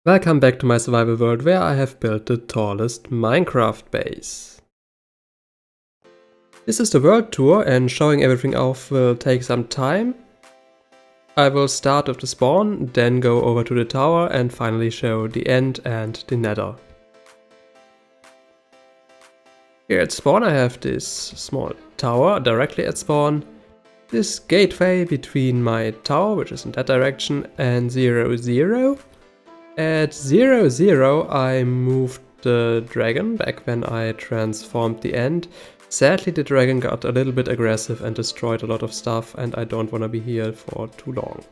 Welcome back to my survival world where I have built the tallest Minecraft base. This is the world tour and showing everything off will take some time. I will start with the spawn, then go over to the tower and finally show the end and the nether. Here at spawn I have this small tower directly at spawn, this gateway between my tower, which is in that direction, and 0, 0. At 0, 0 I moved the dragon back when I transformed the end. Sadly the dragon got a little bit aggressive and destroyed a lot of stuff and I don't want to be here for too long.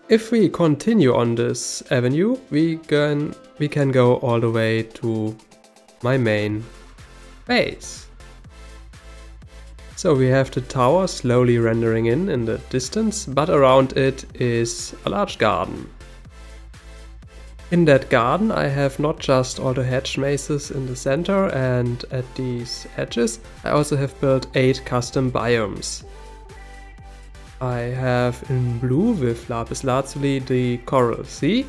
If we continue on this avenue, we can go all the way to my main base. So we have the tower slowly rendering in the distance, but around it is a large garden. In that garden I have not just all the hedge mazes in the center and at these edges, I also have built 8 custom biomes. I have in blue with lapis lazuli the coral sea.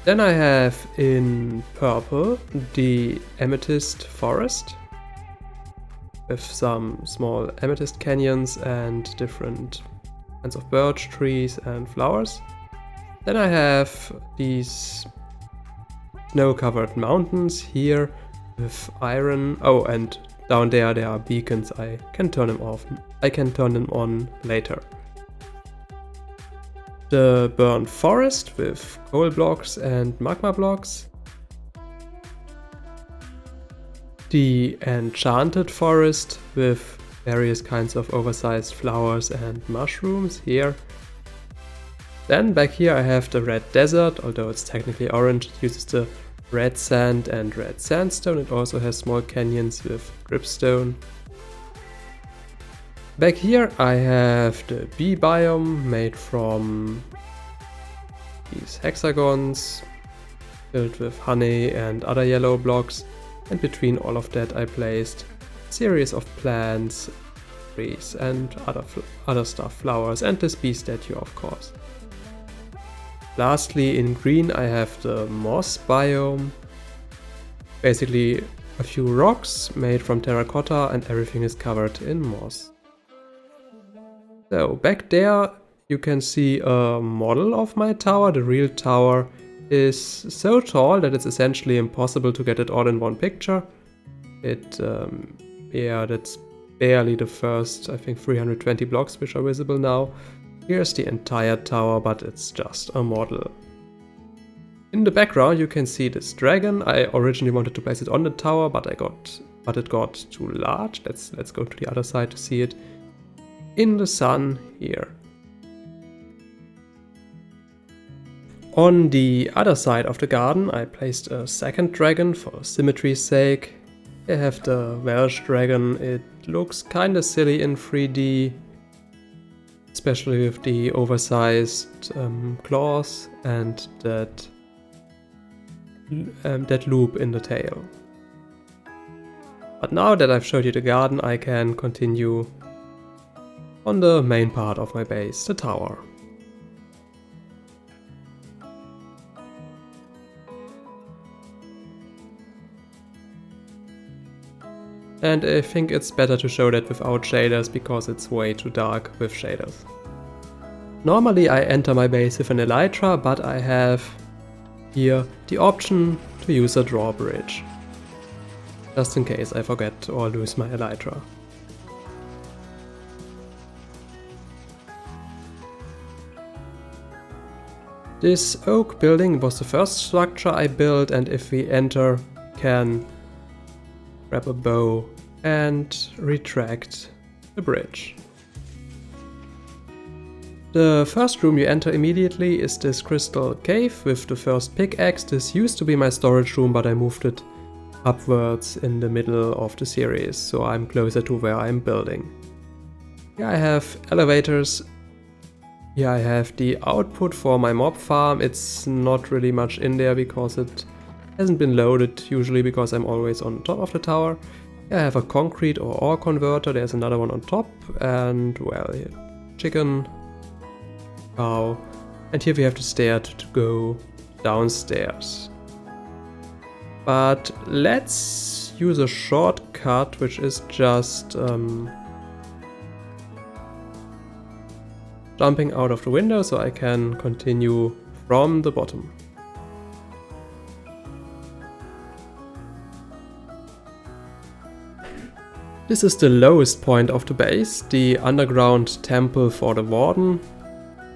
Then I have in purple the amethyst forest, with some small amethyst canyons and different kinds of birch trees and flowers. Then I have these snow-covered mountains here with iron. Oh, and down there are beacons. I can turn them off. I can turn them on later. The burnt forest with coal blocks and magma blocks. The enchanted forest with various kinds of oversized flowers and mushrooms here. Then back here I have the red desert, although it's technically orange, it uses the red sand and red sandstone. It also has small canyons with dripstone. Back here I have the bee biome made from these hexagons filled with honey and other yellow blocks. And between all of that I placed a series of plants, trees and other stuff, flowers and this bee statue of course. Lastly in green I have the moss biome, basically a few rocks made from terracotta and everything is covered in moss. So back there you can see a model of my tower. The real tower is so tall that it's essentially impossible to get it all in one picture. That's barely the first, I think 320 blocks which are visible now. Here's the entire tower, but it's just a model. In the background you can see this dragon. I originally wanted to place it on the tower, but it got too large. Let's go to the other side to see it. In the sun here. On the other side of the garden I placed a second dragon for symmetry's sake. I have the Welsh dragon. It looks kinda silly in 3D, especially with the oversized claws and that loop in the tail. But now that I've showed you the garden, I can continue on the main part of my base, the tower. And I think it's better to show that without shaders because it's way too dark with shaders. Normally I enter my base with an elytra, but I have here the option to use a drawbridge. Just in case I forget or lose my elytra. This oak building was the first structure I built, and if we enter can grab a bow and retract the bridge. The first room you enter immediately is this crystal cave with the first pickaxe. This used to be my storage room, but I moved it upwards in the middle of the series, so I'm closer to where I'm building. Here I have elevators. Here I have the output for my mob farm. It's not really much in there because it hasn't been loaded, usually because I'm always on top of the tower. Here I have a concrete or ore converter, there's another one on top, and well, chicken cow. And here we have the stair to go downstairs. But let's use a shortcut, which is just jumping out of the window so I can continue from the bottom. This is the lowest point of the base, the underground temple for the warden.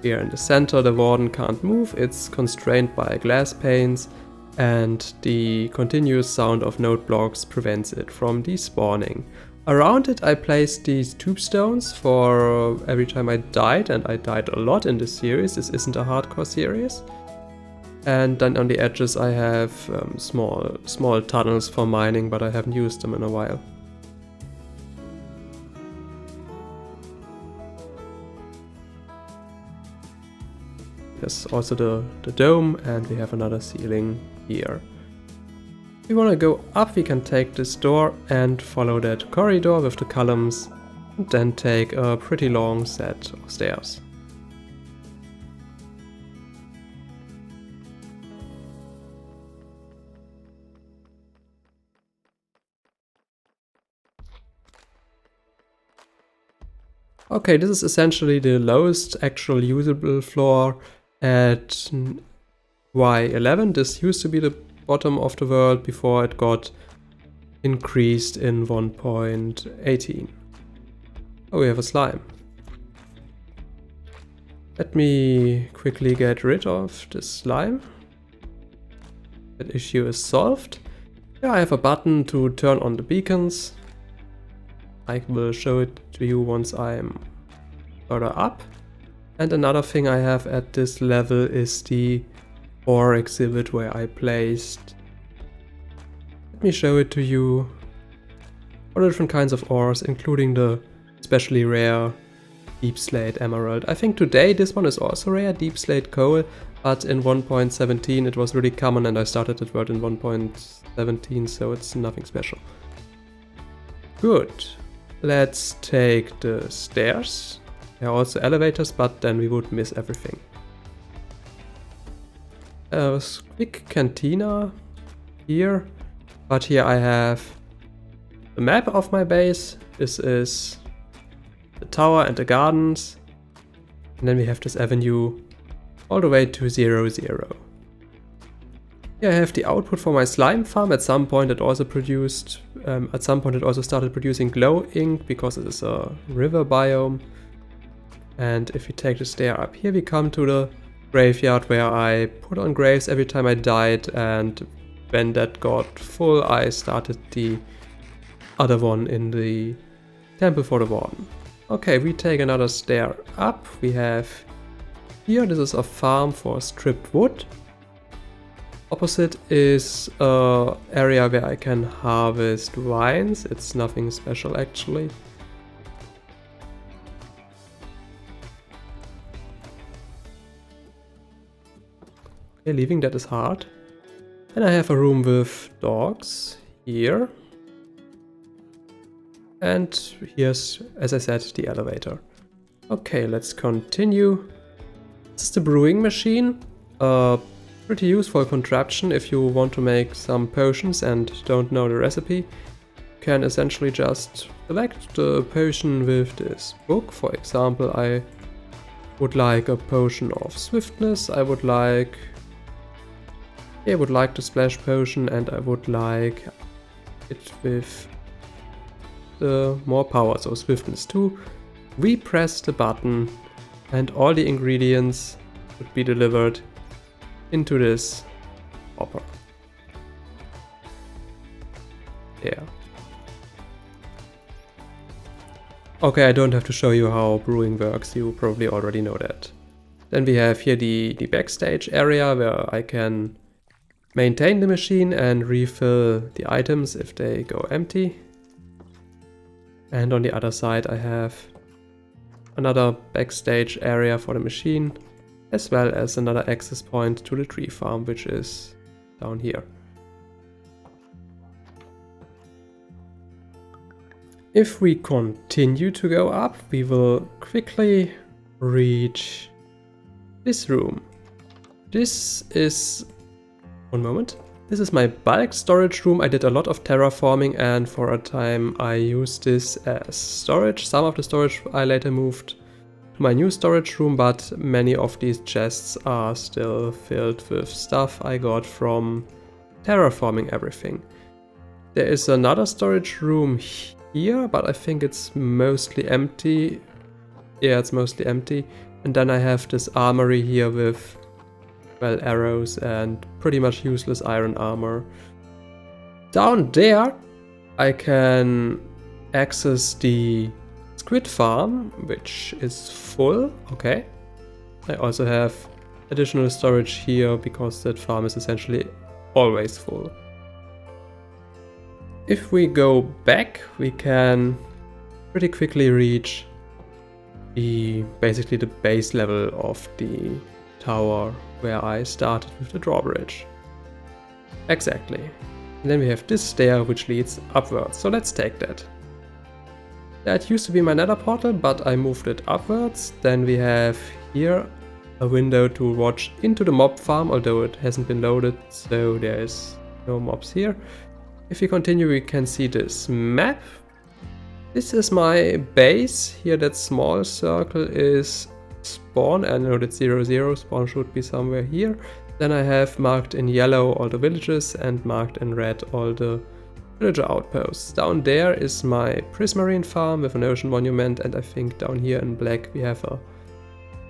Here in the center the warden can't move, it's constrained by glass panes, and the continuous sound of node blocks prevents it from despawning. Around it I placed these tombstones for every time I died, and I died a lot in this series. This isn't a hardcore series. And then on the edges I have small tunnels for mining, but I haven't used them in a while. There's also the dome, and we have another ceiling here. If we want to go up, we can take this door and follow that corridor with the columns, and then take a pretty long set of stairs. Okay, this is essentially the lowest actual usable floor at Y11. This used to be the bottom of the world before it got increased in 1.18. Oh, we have a slime. Let me quickly get rid of this slime. That issue is solved. Here I have a button to turn on the beacons. I will show it to you once I'm further up. And another thing I have at this level is the ore exhibit where I placed. Let me show it to you. All the different kinds of ores, including the especially rare deep slate emerald. I think today this one is also rare, deep slate coal, but in 1.17 it was really common, and I started that word in 1.17, so it's nothing special. Good. Let's take the stairs. There are also elevators, but then we would miss everything. A quick cantina here, but here I have the map of my base. This is the tower and the gardens, and then we have this avenue all the way to 0, 0. Here I have the output for my slime farm. At some point it also started producing glow ink because it is a river biome. And if we take the stair up here, we come to the graveyard where I put on graves every time I died, and when that got full I started the other one in the temple for the warden. Okay, we take another stair up. We have here, this is a farm for stripped wood. Opposite is an area where I can harvest vines. It's nothing special actually. Okay, leaving that is hard. And I have a room with dogs here. And here's, as I said, the elevator. Okay, let's continue. This is the brewing machine. Pretty useful contraption if you want to make some potions and don't know the recipe. You can essentially just select the potion with this book. For example, I would like a potion of swiftness. I would like the splash potion, and I would like it with the more power, so swiftness 2. We press the button and all the ingredients would be delivered into this hopper. Yeah. Okay, I don't have to show you how brewing works, you probably already know that. Then we have here the backstage area where I can maintain the machine and refill the items if they go empty. And on the other side I have another backstage area for the machine, as well as another access point to the tree farm, which is down here. If we continue to go up, we will quickly reach this room. This is... one moment. This is my bulk storage room. I did a lot of terraforming and for a time I used this as storage. Some of the storage I later moved to my new storage room, but many of these chests are still filled with stuff I got from terraforming everything. There is another storage room here, but I think it's mostly empty. Yeah, it's mostly empty. And then I have this armory here with, well, arrows and pretty much useless iron armor. Down there I can access the squid farm, which is full. Okay. I also have additional storage here because that farm is essentially always full. If we go back, we can pretty quickly reach basically the base level of the tower where I started with the drawbridge. Exactly. And then we have this stair which leads upwards, so let's take that. That used to be my nether portal, but I moved it upwards. Then we have here a window to watch into the mob farm, although it hasn't been loaded, so there's no mobs here. If we continue, we can see this map. This is my base. Here that small circle is spawn, and I know that 00 spawn should be somewhere here. Then I have marked in yellow all the villages and marked in red all the villager outposts. Down there is my prismarine farm with an ocean monument, and I think down here in black we have a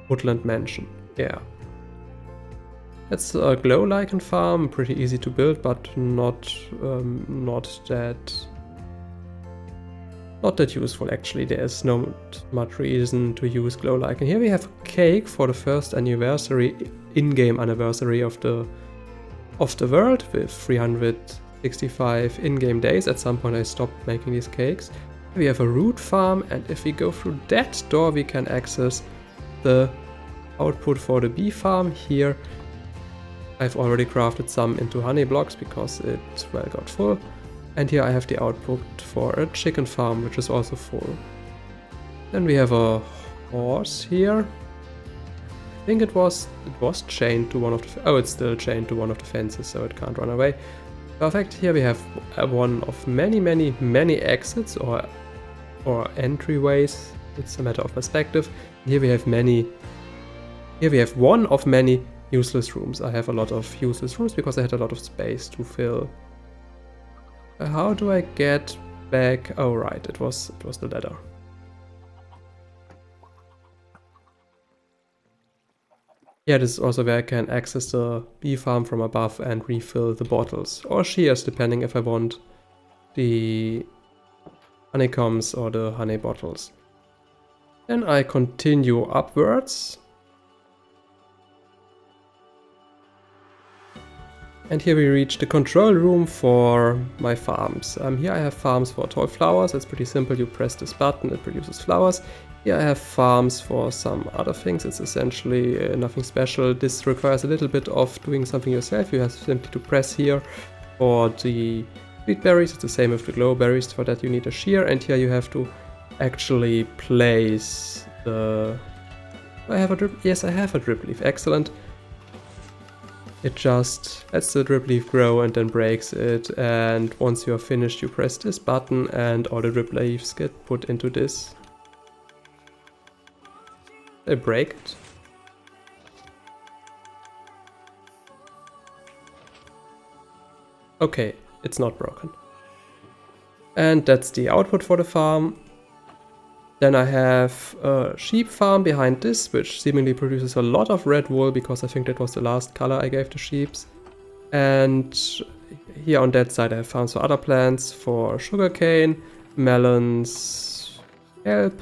woodland mansion. Yeah. It's a glow lichen farm, pretty easy to build, but not that useful actually. There's not much reason to use glow lichen. Here we have a cake for the first anniversary, in-game anniversary of the world with 365 in-game days. At some point I stopped making these cakes. We have a root farm, and if we go through that door we can access the output for the bee farm. Here I've already crafted some into honey blocks because it well got full. And here I have the output for a chicken farm, which is also full. Then we have a horse here. I think it was chained to one of the... oh, it's still chained to one of the fences, so it can't run away. Perfect. Here we have one of many exits or entryways. It's a matter of perspective. Here we have one of many useless rooms. I have a lot of useless rooms because I had a lot of space to fill. How do I get back? Oh right, it was the ladder. Yeah, this is also where I can access the bee farm from above and refill the bottles, or shears, depending if I want the honeycombs or the honey bottles. Then I continue upwards. And here we reach the control room for my farms. Here I have farms for tall flowers. It's pretty simple. You press this button, it produces flowers. Here I have farms for some other things. It's essentially nothing special. This requires a little bit of doing something yourself. You have simply to press here for the sweet berries. It's the same with the glow berries. For that you need a shear, and here you have to actually place the... do I have a drip? Yes, I have a drip leaf. Excellent. It just lets the drip leaf grow and then breaks it, and once you are finished you press this button and all the drip leaves get put into this. They break it. Okay, it's not broken. And that's the output for the farm. Then I have a sheep farm behind this, which seemingly produces a lot of red wool because I think that was the last color I gave the sheeps. And here on that side I have farms for other plants, for sugarcane, melons, kelp,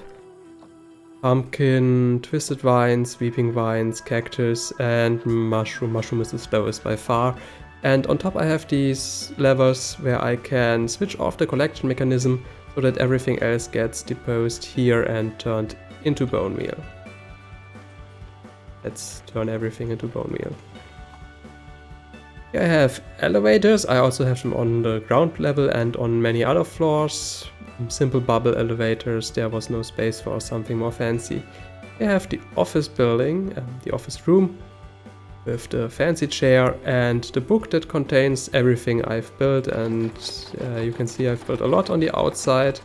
pumpkin, twisted vines, weeping vines, cactus, and mushroom. Mushroom is the slowest by far. And on top I have these levers where I can switch off the collection mechanism so that everything else gets deposed here and turned into bone meal. Let's turn everything into bone meal. Here I have elevators. I also have them on the ground level and on many other floors. Simple bubble elevators. There was no space for something more fancy. We have the office building, the office room, with the fancy chair and the book that contains everything I've built, and you can see I've built a lot on the outside.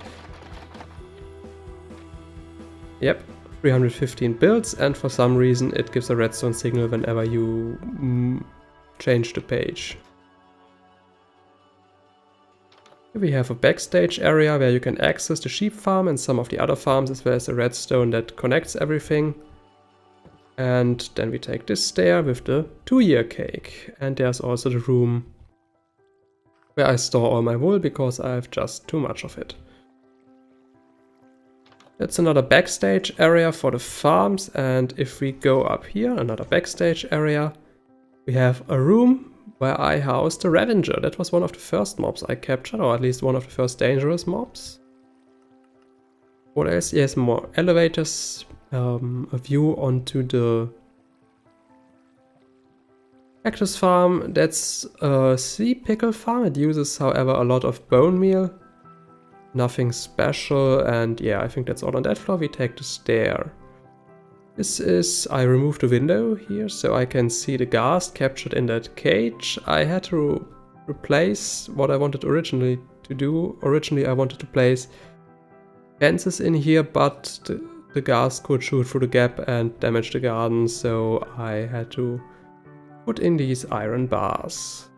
Yep, 315 builds, and for some reason it gives a redstone signal whenever you change the page. Here we have a backstage area where you can access the sheep farm and some of the other farms, as well as a redstone that connects everything. And then we take this stair with the 2-year cake. And there's also the room where I store all my wool because I have just too much of it. That's another backstage area for the farms, and if we go up here, another backstage area, we have a room where I housed the Ravager. That was one of the first mobs I captured, or at least one of the first dangerous mobs. What else? Yes, more elevators, a view onto the cactus farm. That's a sea pickle farm. It uses, however, a lot of bone meal. Nothing special, and yeah, I think that's all on that floor. We take the stair. This is, I removed the window here so I can see the ghast captured in that cage. I had to replace what I wanted originally to do. Originally I wanted to place fences in here, but the ghast could shoot through the gap and damage the garden, so I had to put in these iron bars.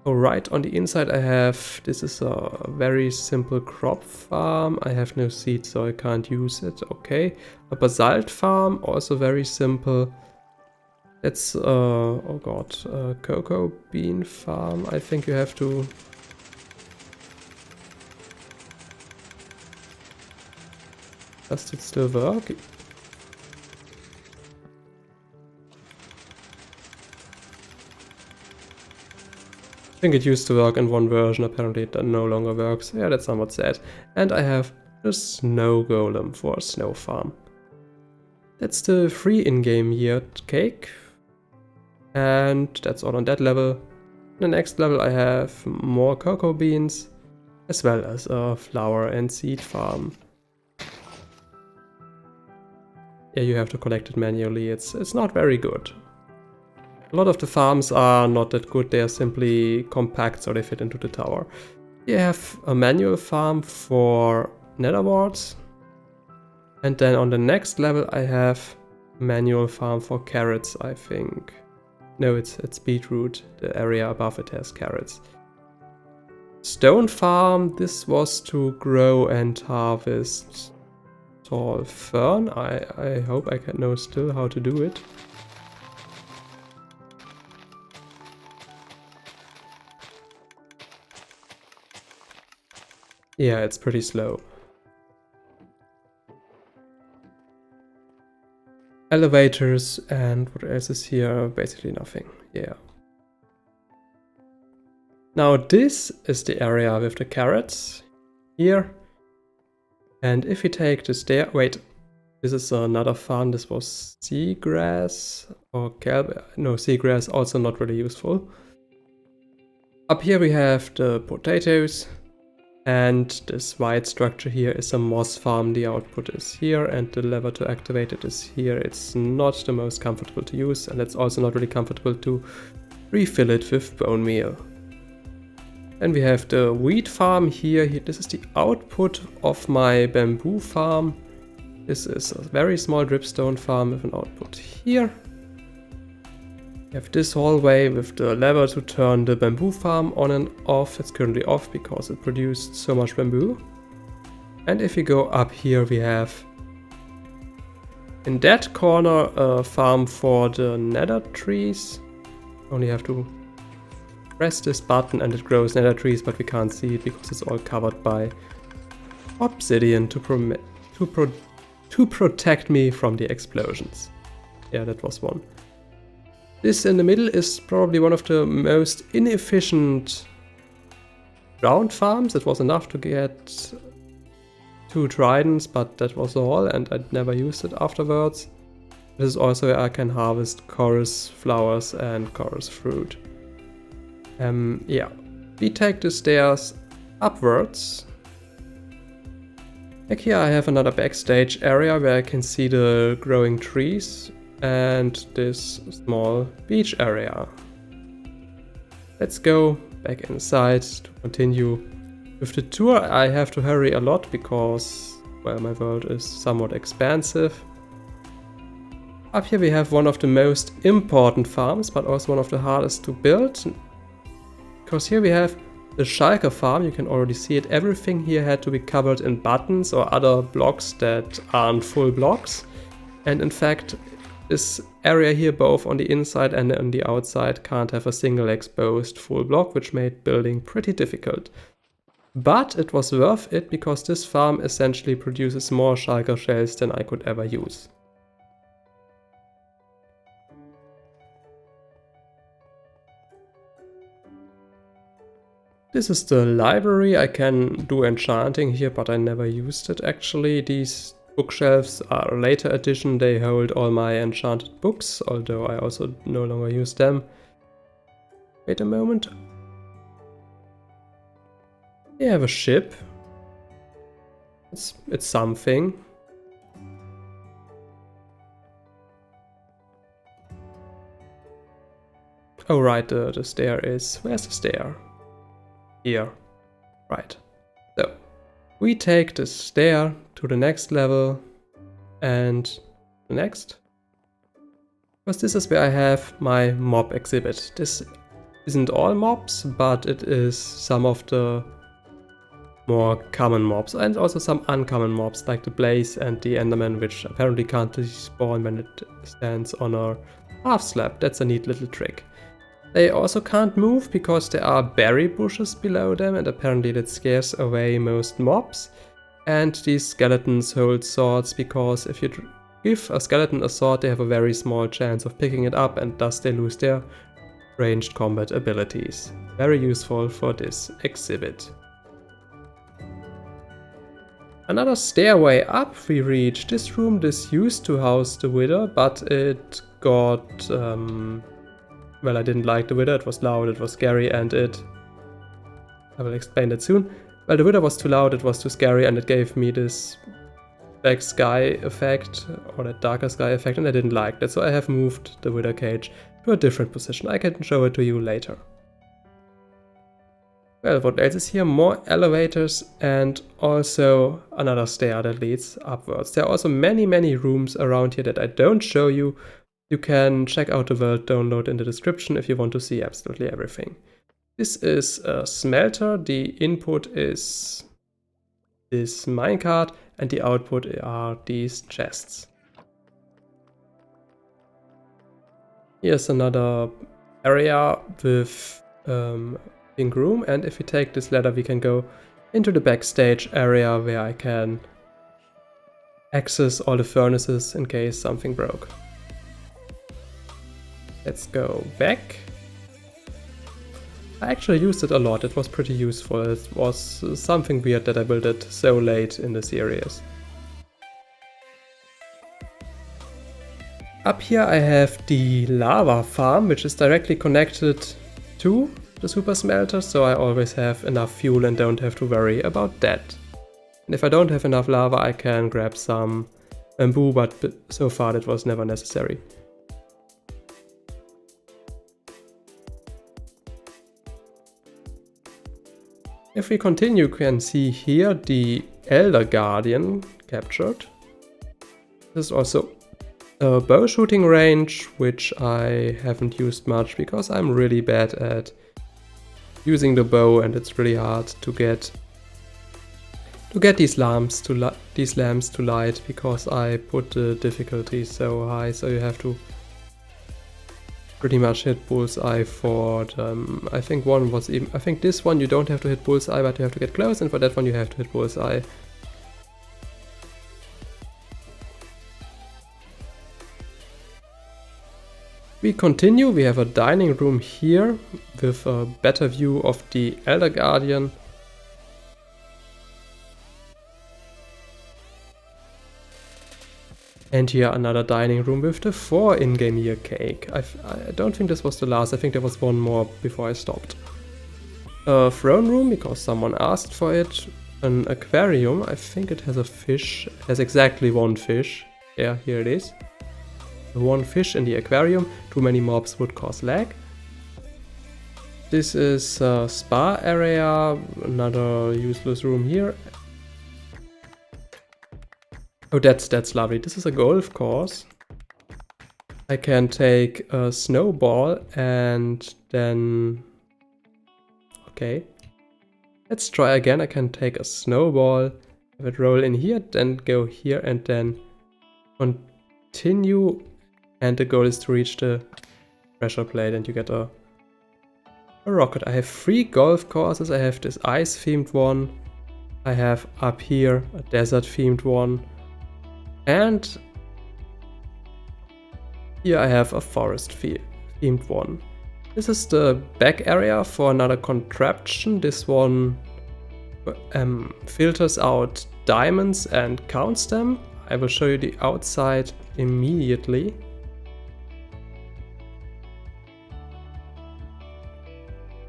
So right on the inside I have, this is a very simple crop farm. I have no seeds so I can't use it, okay. A basalt farm, also very simple. It's, oh god, a cocoa bean farm. I think you have to... Does it still work? I think it used to work in one version, apparently it no longer works. Yeah, that's somewhat sad. And I have a snow golem for a snow farm. That's the free in-game yeared cake. And that's all on that level. The next level I have more cocoa beans, as well as a flower and seed farm. Yeah, you have to collect it manually. It's not very good. A lot of the farms are not that good, they are simply compact so they fit into the tower. You have a manual farm for nether warts. And then on the next level I have a manual farm for carrots, I think. No, it's beetroot. The area above it has carrots. Stone farm, this was to grow and harvest tall fern. I hope I can know still how to do it. Yeah, it's pretty slow. Elevators, and what else is here? Basically nothing. Yeah. Now this is the area with the carrots here. And if we take the stair... Wait, this is another farm. This was seagrass or no, seagrass, also not really useful. Up here we have the potatoes. And this white structure here is a moss farm. The output is here and the lever to activate it is here. It's not the most comfortable to use, and it's also not really comfortable to refill it with bone meal. Then we have the wheat farm here. This is the output of my bamboo farm. This is a very small dripstone farm with an output here. We have this hallway with the lever to turn the bamboo farm on and off. It's currently off because it produced so much bamboo. And if we go up here, we have in that corner a farm for the nether trees. Only have to press this button and it grows nether trees, but we can't see it because it's all covered by obsidian to protect me from the explosions. Yeah, that was one. This in the middle is probably one of the most inefficient round farms. It was enough to get 2 tridents, but that was all, and I never used it afterwards. This is also where I can harvest chorus flowers and chorus fruit. Yeah, we take the stairs upwards. Back here I have another backstage area where I can see the growing trees and this small beach area. Let's go back inside to continue with the tour. I have to hurry a lot because, well, my world is somewhat expansive. Up here we have one of the most important farms, but also one of the hardest to build. Because here we have the Schalke farm, you can already see it. Everything here had to be covered in buttons or other blocks that aren't full blocks. And in fact, this area here, both on the inside and on the outside, can't have a single exposed full block, which made building pretty difficult. But it was worth it because this farm essentially produces more Schalke shells than I could ever use. This is the library. I can do enchanting here, but I never used it actually. These bookshelves are a later addition. They hold all my enchanted books, although I also no longer use them. Wait a moment. They have a ship. It's something. Oh right, the stair is... Where's the stair? Here. Right. So, we take the stair to the next level and the next. Because this is where I have my mob exhibit. This isn't all mobs, but it is some of the more common mobs and also some uncommon mobs like the Blaze and the Enderman, which apparently can't respawn when it stands on a half slab. That's a neat little trick. They also can't move because there are berry bushes below them, and apparently that scares away most mobs. And these skeletons hold swords because if you give a skeleton a sword, they have a very small chance of picking it up, and thus they lose their ranged combat abilities. Very useful for this exhibit. Another stairway up we reach this room. This used to house the Wither, but it got... well, I didn't like the Wither, it was loud, it was scary, and I will explain that soon. Well, the Wither was too loud, it was too scary, and it gave me this black sky effect, or that darker sky effect, and I didn't like that, so I have moved the Wither cage to a different position. I can show it to you later. Well, what else is here? More elevators and also another stair that leads upwards. There are also many rooms around here that I don't show you. You can check out the world download in the description if you want to see absolutely everything. This is a smelter. The input is this minecart and the output are these chests. Here's another area with pink room, and if we take this ladder we can go into the backstage area where I can access all the furnaces in case something broke. Let's go back. I actually used it a lot, it was pretty useful. It was something weird that I built it so late in the series. Up here I have the lava farm, which is directly connected to the super smelter, so I always have enough fuel and don't have to worry about that. And if I don't have enough lava I can grab some bamboo, but so far that was never necessary. If we continue, you can see here the Elder Guardian captured. This is also a bow shooting range, which I haven't used much because I'm really bad at using the bow, and it's really hard to get these lamps to light because I put the difficulty so high, so you have to pretty much hit bullseye for them. I think this one you don't have to hit bullseye, but you have to get close, and for that one you have to hit bullseye. We continue, we have a dining room here with a better view of the Elder Guardian. And here another dining room with the 4 in-game year cake. I don't think this was the last, I think there was one more before I stopped. A throne room because someone asked for it. an aquarium. I think it has a fish. It has exactly one fish. Yeah, here it is. One fish in the aquarium. Too many mobs would cause lag. This is a spa area. Another useless room here. Oh, that's lovely. This is a golf course. I can take a snowball and then... Okay. Let's try again. I can take a snowball, have it roll in here, then go here and then continue. And the goal is to reach the pressure plate and you get a rocket. I have 3 golf courses. I have this ice themed one. I have up here a desert themed one. And here I have a forest themed one. This is the back area for another contraption. This one filters out diamonds and counts them. I will show you the outside immediately.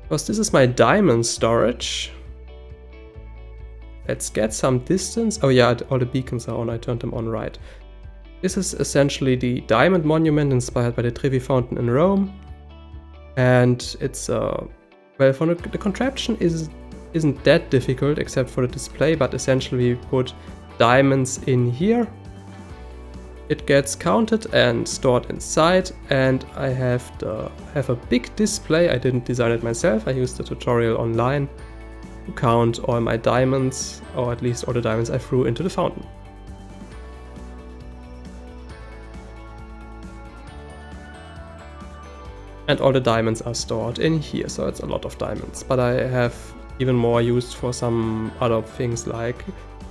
Because this is my diamond storage. Let's get some distance. Oh yeah, all the beacons are on. I turned them on right. This is essentially the diamond monument inspired by the Trevi Fountain in Rome. And it's, well, for the contraption isn't that difficult except for the display, but essentially we put diamonds in here. It gets counted and stored inside, and I have a big display. I didn't design it myself. I used the tutorial online to count all my diamonds, or at least all the diamonds I threw into the fountain. And all the diamonds are stored in here, so it's a lot of diamonds. But I have even more used for some other things, like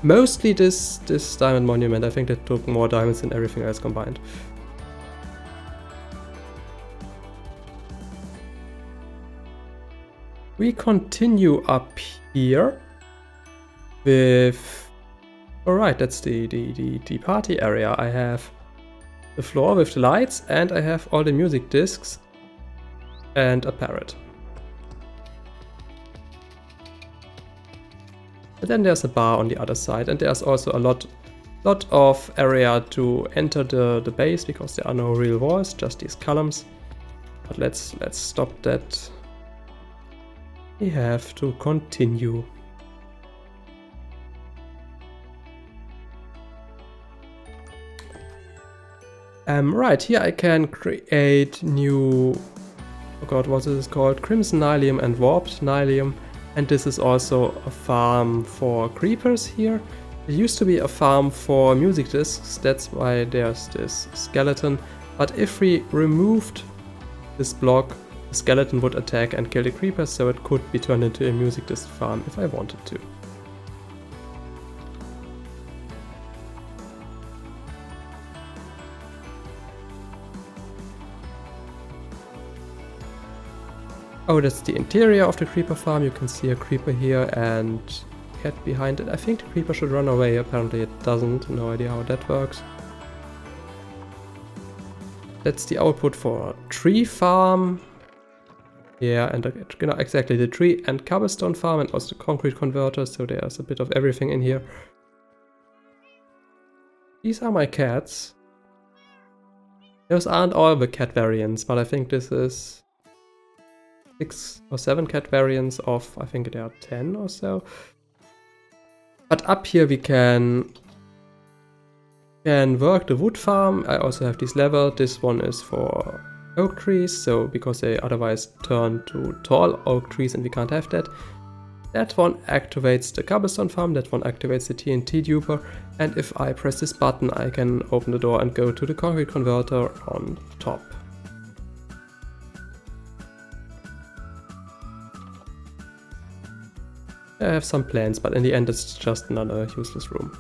mostly this diamond monument. I think that took more diamonds than everything else combined. We continue up here with... Alright, that's the party area. I have the floor with the lights, and I have all the music discs. And a parrot. And then there's a bar on the other side, and there's also a lot of area to enter the base, because there are no real walls, just these columns. But let's stop that. We have to continue. Right, here I can create new... Oh god, what is this called? Crimson Nylium and Warped Nylium. And this is also a farm for creepers here. It used to be a farm for music discs, that's why there's this skeleton. But if we removed this block, the skeleton would attack and kill the creepers, so it could be turned into a music disc farm if I wanted to. Oh, that's the interior of the creeper farm. You can see a creeper here and a cat behind it. I think the creeper should run away. Apparently it doesn't. No idea how that works. That's the output for a tree farm. Yeah, and exactly the tree and cobblestone farm, and also the concrete converter. So there's a bit of everything in here. These are my cats. Those aren't all the cat variants, but I think this is 6 or 7 cat variants of, I think there are 10 or so. But up here we can work the wood farm. I also have this lever. This one is for oak trees, so because they otherwise turn to tall oak trees and we can't have that. That one activates the cobblestone farm, that one activates the TNT duper, and if I press this button I can open the door and go to the concrete converter on top. I have some plans, but in the end it's just another useless room.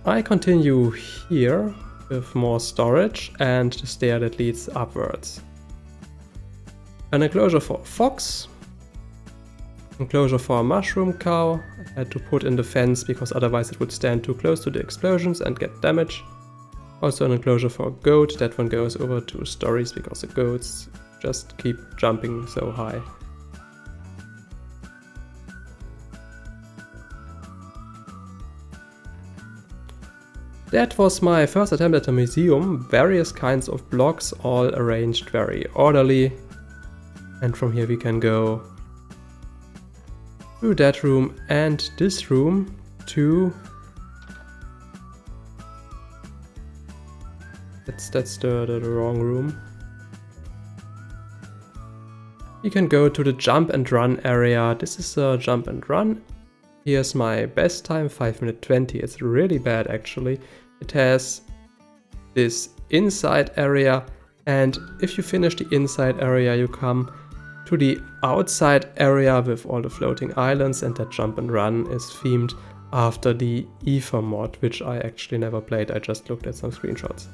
I continue here with more storage and the stair that leads upwards. An enclosure for a fox. Enclosure for a mushroom cow. I had to put in the fence because otherwise it would stand too close to the explosions and get damaged. Also an enclosure for a goat. That one goes over 2 stories because the goats just keep jumping so high. That was my first attempt at a museum. Various kinds of blocks, all arranged very orderly. And from here we can go through that room and this room to... That's the wrong room. You can go to the jump and run area. This is a jump and run. Here's my best time, 5 minutes 20. It's really bad actually. It has this inside area, and if you finish the inside area you come to the outside area with all the floating islands, and that jump and run is themed after the Ether mod, which I actually never played, I just looked at some screenshots.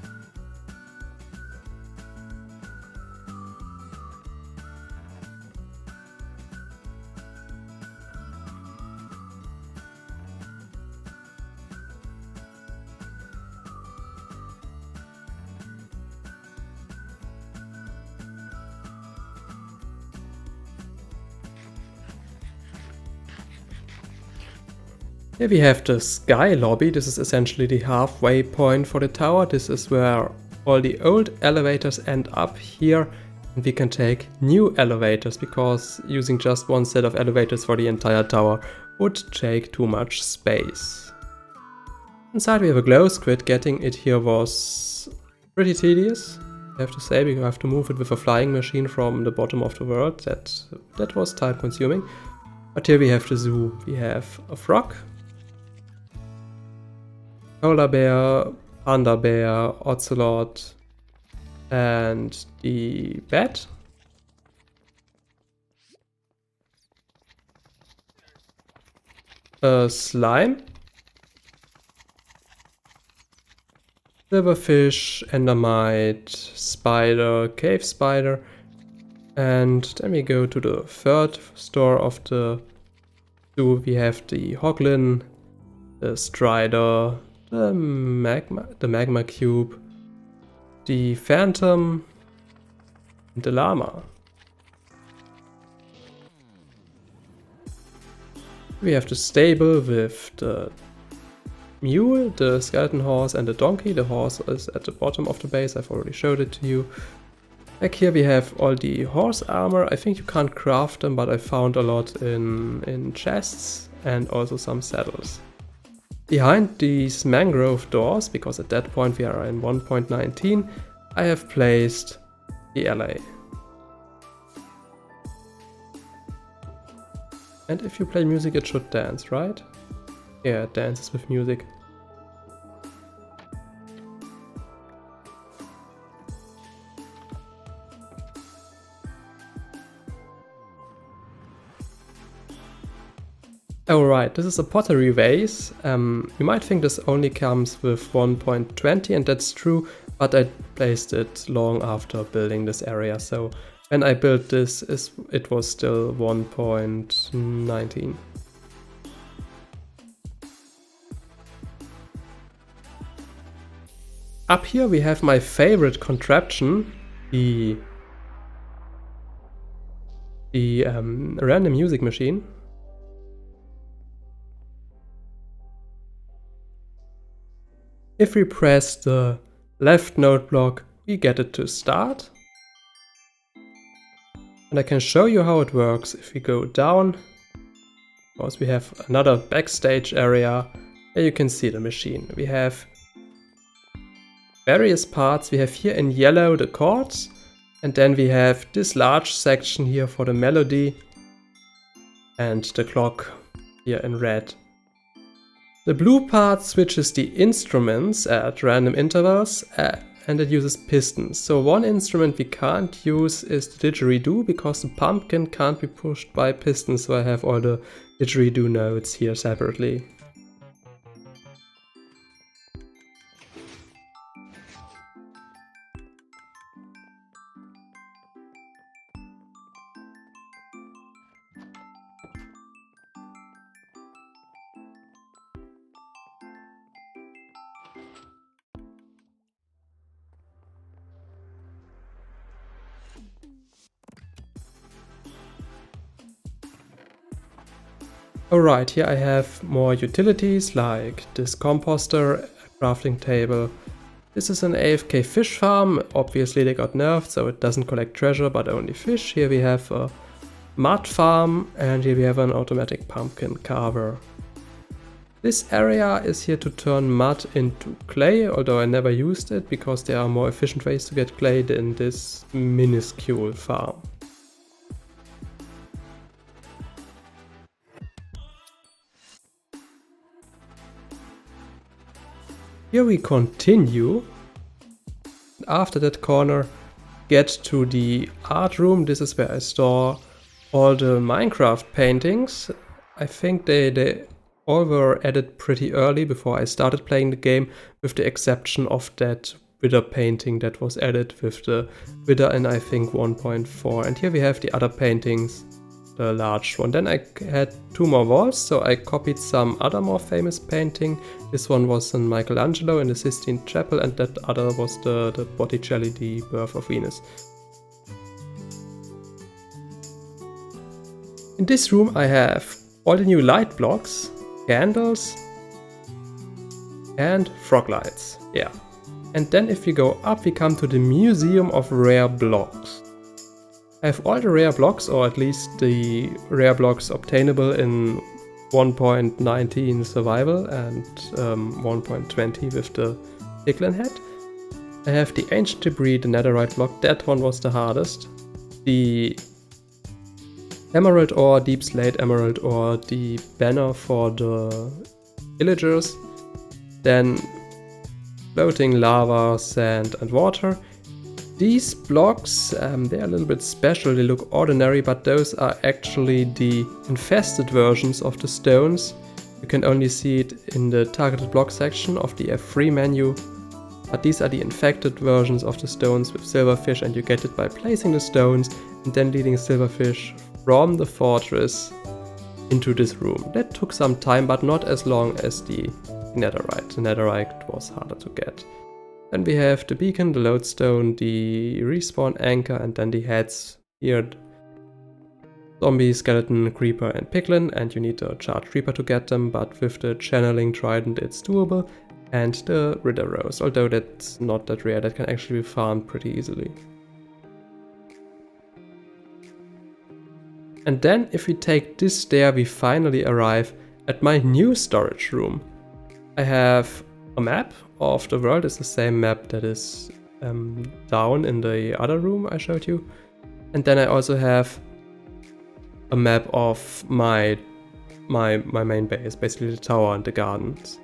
Here we have the sky lobby. This is essentially the halfway point for the tower. This is where all the old elevators end up here, and we can take new elevators because using just one set of elevators for the entire tower would take too much space. Inside we have a glow squid. Getting it here was pretty tedious, I have to say, because I have to move it with a flying machine from the bottom of the world. That was time consuming. But here we have the zoo. We have a frog, polar bear, panda bear, ocelot, and the bat. A slime, silverfish, endermite, spider, cave spider, and then we go to the third store of the zoo. We have the hoglin, the strider, the magma cube, the phantom, and the llama. We have the stable with the mule, the skeleton horse, and the donkey. The horse is at the bottom of the base, I've already showed it to you. Back here we have all the horse armor. I think you can't craft them, but I found a lot in chests, and also some saddles. Behind these mangrove doors, because at that point we are in 1.19, I have placed the LA. And if you play music it should dance, right? Yeah, it dances with music. Alright, this is a pottery vase. You might think this only comes with 1.20, and that's true, but I placed it long after building this area, so when I built this it was still 1.19. Up here we have my favorite contraption, the random music machine. If we press the left note block, we get it to start. And I can show you how it works. If we go down, of course we have another backstage area. Here you can see the machine. We have various parts. We have here in yellow the chords, and then we have this large section here for the melody, and the clock here in red. The blue part switches the instruments at random intervals, and it uses pistons. So one instrument we can't use is the didgeridoo, because the pumpkin can't be pushed by pistons, so I have all the didgeridoo notes here separately. Alright, here I have more utilities like this composter, crafting table. This is an AFK fish farm. Obviously they got nerfed, so it doesn't collect treasure but only fish. Here we have a mud farm, and here we have an automatic pumpkin carver. This area is here to turn mud into clay, although I never used it because there are more efficient ways to get clay than this minuscule farm. Here we continue. After that corner, get to the art room. This is where I store all the Minecraft paintings. I think they all were added pretty early before I started playing the game, with the exception of that Wither painting that was added with the Wither in I think 1.4. And here we have the other paintings, the large one. Then I had 2 more walls, so I copied some other more famous painting. This one was in Michelangelo in the Sistine Chapel, and that other was the Botticelli, the Birth of Venus. In this room I have all the new light blocks, candles and frog lights, yeah. And then if we go up, we come to the Museum of Rare Blocks. I have all the rare blocks, or at least the rare blocks obtainable in 1.19 survival and 1.20 with the Piglin head. I have the ancient debris, the netherite block, that one was the hardest. The emerald ore, deep slate emerald ore, the banner for the villagers, then floating lava, sand and water. These blocks, they're a little bit special, they look ordinary, but those are actually the infested versions of the stones. You can only see it in the targeted block section of the F3 menu, but these are the infected versions of the stones with silverfish, and you get it by placing the stones and then leading silverfish from the fortress into this room. That took some time, but not as long as the netherite. The netherite was harder to get. Then we have the beacon, the lodestone, the respawn anchor, and then the heads here. Zombie, skeleton, creeper and piglin, and you need a charged creeper to get them, but with the channeling trident it's doable. And the Ritter Rose, although that's not that rare, that can actually be farmed pretty easily. And then if we take this stair, we finally arrive at my new storage room. I have a map of the world. It's the same map that is down in the other room I showed you. And then I also have a map of my main base, basically the tower and the gardens.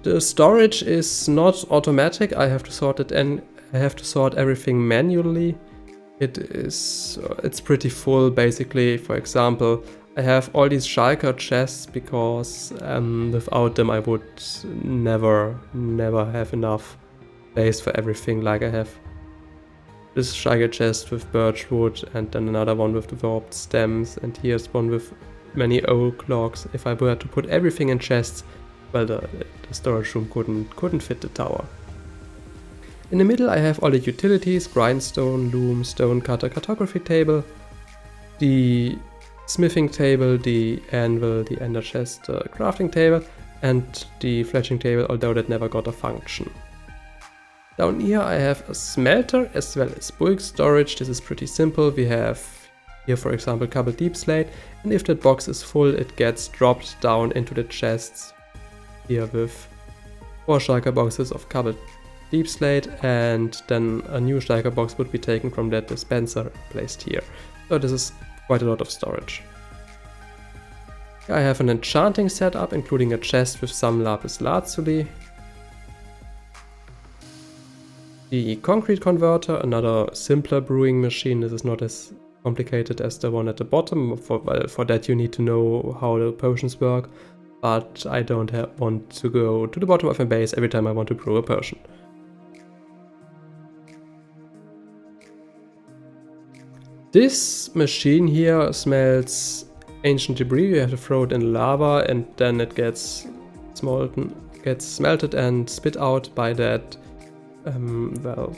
The storage is not automatic. I have to sort it in. I have to sort everything manually. It's pretty full basically. For example, I have all these shulker chests because without them I would never have enough space for everything. Like I have this shulker chest with birch wood, and then another one with the warped stems, and here's one with many oak logs. If I were to put everything in chests, well, the storage room couldn't fit the tower. In the middle I have all the utilities: grindstone, loom, stone cutter, cartography table, the smithing table, the anvil, the ender chest, the crafting table, and the fletching table, although that never got a function. Down here I have a smelter as well as bulk storage. This is pretty simple. We have here, for example, cobbled deep slate, and if that box is full it gets dropped down into the chests here with 4 shulker boxes of cobbled deep slate, and then a new shulker box would be taken from that dispenser and placed here. So this is quite a lot of storage. I have an enchanting setup, including a chest with some lapis lazuli, the concrete converter, another simpler brewing machine. This is not as complicated as the one at the bottom. For that you need to know how the potions work, but I don't want to go to the bottom of my base every time I want to brew a potion. This machine here smells ancient debris. You have to throw it in lava, and then it gets smelted and spit out by that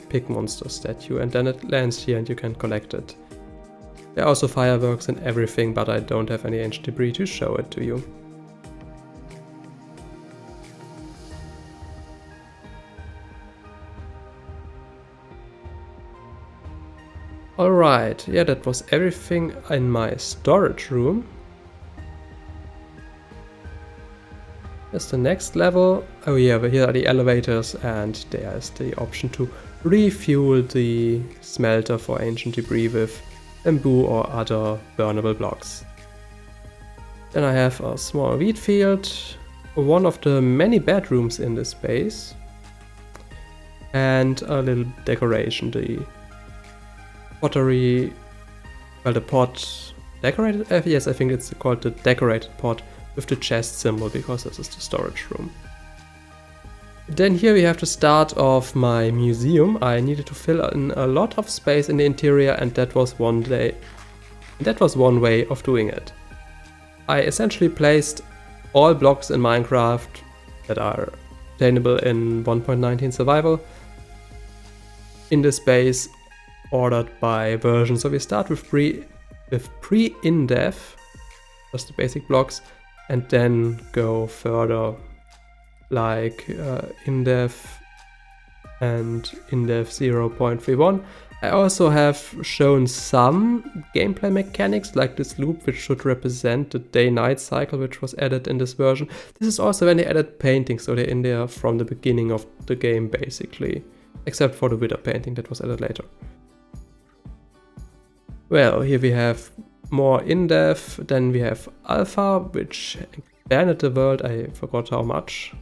pig monster statue, and then it lands here and you can collect it. There are also fireworks and everything, but I don't have any ancient debris to show it to you. Alright, yeah, that was everything in my storage room. Here's the next level. Oh yeah, but here are the elevators and there's the option to refuel the smelter for ancient debris with bamboo or other burnable blocks. Then I have a small wheat field, one of the many bedrooms in this space, and a little decoration, the pottery, well, the pot decorated, yes, I think it's called the decorated pot with the chest symbol, because this is the storage room. Then here we have the start of my museum. I needed to fill in a lot of space in the interior, and that was one way of doing it. I essentially placed all blocks in Minecraft that are obtainable in 1.19 survival in the space ordered by version. So we start with pre-in-dev, just the basic blocks, and then go further like in-dev and in-dev 0.31. I also have shown some gameplay mechanics like this loop, which should represent the day-night cycle, which was added in this version. This is also when they added paintings, so they're in there from the beginning of the game basically, except for the wither painting that was added later. Well, here we have more in-dev, then we have alpha, which expanded the world, I forgot how much.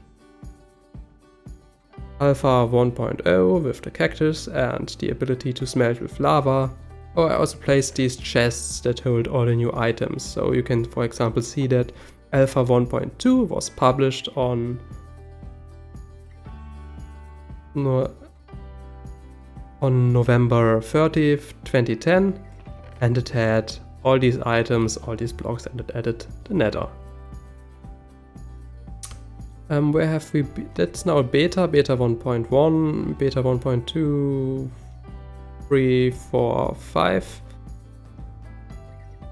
Alpha 1.0 with the cactus and the ability to smelt with lava. Oh, I also placed these chests that hold all the new items, so you can, for example, see that Alpha 1.2 was published on November 30th, 2010, and it had all these items, all these blocks, and it added the nether. Where have we that's now beta 1.1, beta 1.2, 3, 4, 5,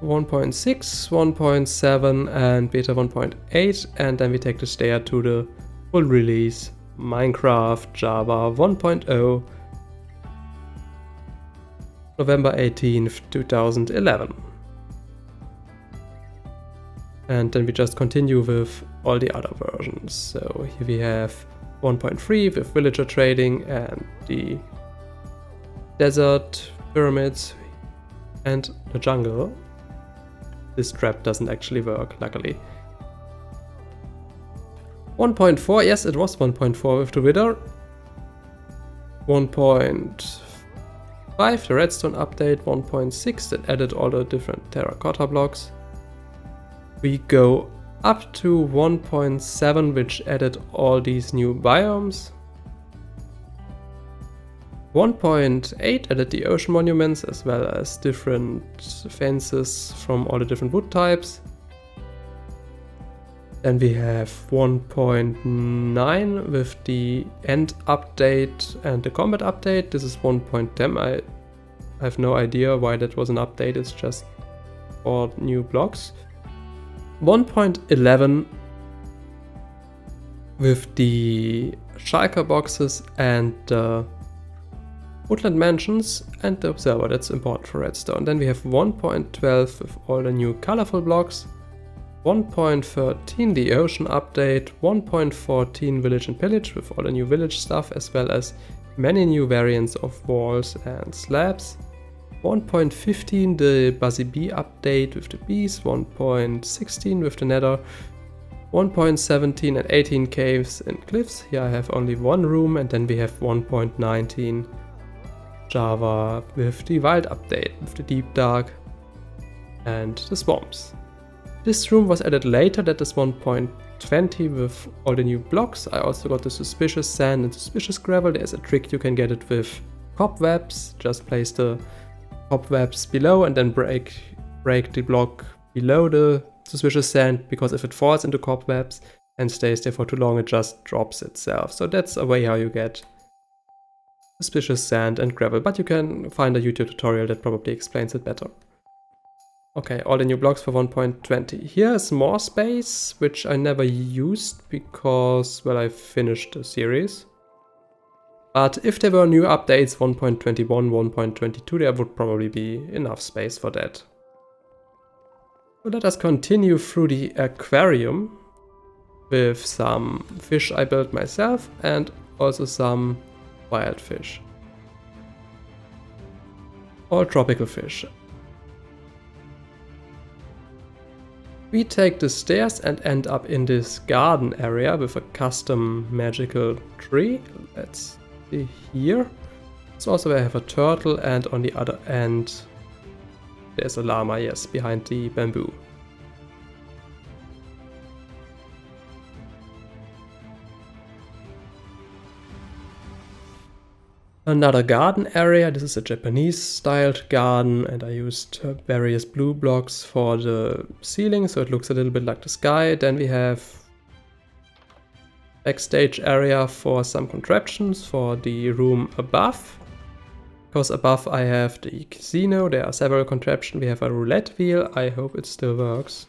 1.6, 1.7 and beta 1.8, and then we take the stair to the full release Minecraft Java 1.0, November 18th, 2011. And then we just continue with all the other versions. So here we have 1.3 with villager trading and the desert pyramids and the jungle. This trap doesn't actually work, luckily. 1.4, yes, it was 1.4 with the wither. 1.5, the redstone update. 1.6 that added all the different terracotta blocks. We go up to 1.7, which added all these new biomes. 1.8 added the ocean monuments as well as different fences from all the different wood types. Then we have 1.9 with the end update and the combat update. This is 1.10. I have no idea why that was an update, it's just for new blocks. 1.11 with the shulker boxes and the woodland mansions and the observer, that's important for redstone. Then we have 1.12 with all the new colorful blocks, 1.13 the ocean update, 1.14 village and pillage with all the new village stuff as well as many new variants of walls and slabs. 1.15 the Buzzy Bee update with the bees, 1.16 with the nether, 1.17 and 18 caves and cliffs. Here I have only one room, and then we have 1.19 Java with the wild update with the deep dark and the swamps. This room was added later, that is 1.20 with all the new blocks. I also got the suspicious sand and suspicious gravel. There's a trick, you can get it with cobwebs. Just place the cobwebs below and then break the block below the suspicious sand, because if it falls into cobwebs and stays there for too long, it just drops itself. So that's a way how you get suspicious sand and gravel, but you can find a YouTube tutorial that probably explains it better. Okay, all the new blocks for 1.20. Here's more space, which I never used because, well, I finished the series. But if there were new updates 1.21, 1.22, there would probably be enough space for that. So let us continue through the aquarium with some fish I built myself and also some wild fish. All tropical fish. We take the stairs and end up in this garden area with a custom magical tree. Let's see here. It's also where I have a turtle, and on the other end there's a llama, yes, behind the bamboo. Another garden area. This is a Japanese styled garden, and I used various blue blocks for the ceiling so it looks a little bit like the sky. Then we have backstage area for some contraptions for the room above. Because above I have the casino, there are several contraptions. We have a roulette wheel. I hope it still works.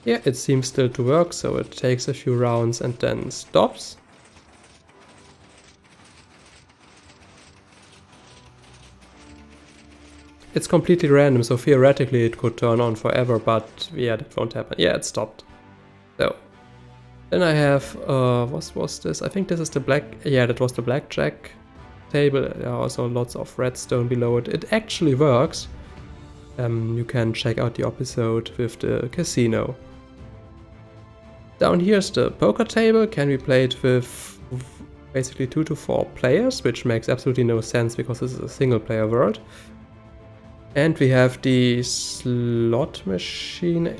Yeah, it seems still to work, so it takes a few rounds and then stops. It's completely random, so theoretically it could turn on forever, but yeah, that won't happen. Yeah, it stopped. So, then I have, what was this? I think this is the that was the blackjack table. There are also lots of redstone below it. It actually works. You can check out the episode with the casino. Down here's the poker table. Can be played with basically 2 to 4 players, which makes absolutely no sense because this is a single player world. And we have the slot machine.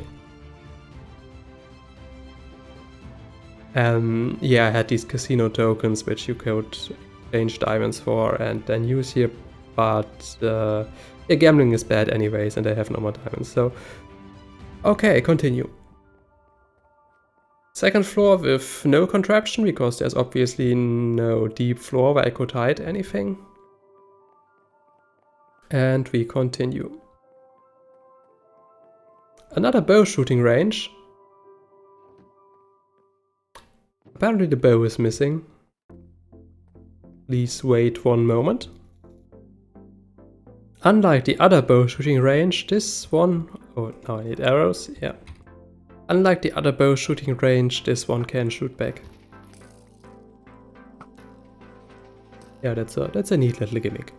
Yeah, I had these casino tokens which you could exchange diamonds for and then use here, but yeah, gambling is bad anyways and I have no more diamonds, so okay, continue. Second floor with no contraption because there's obviously no deep floor where I could hide anything. And we continue. Another bow shooting range. Apparently the bow is missing. Please wait one moment. Unlike the other bow shooting range, this one... Oh, now I need arrows, yeah. Unlike the other bow shooting range, this one can shoot back. Yeah, that's a neat little gimmick.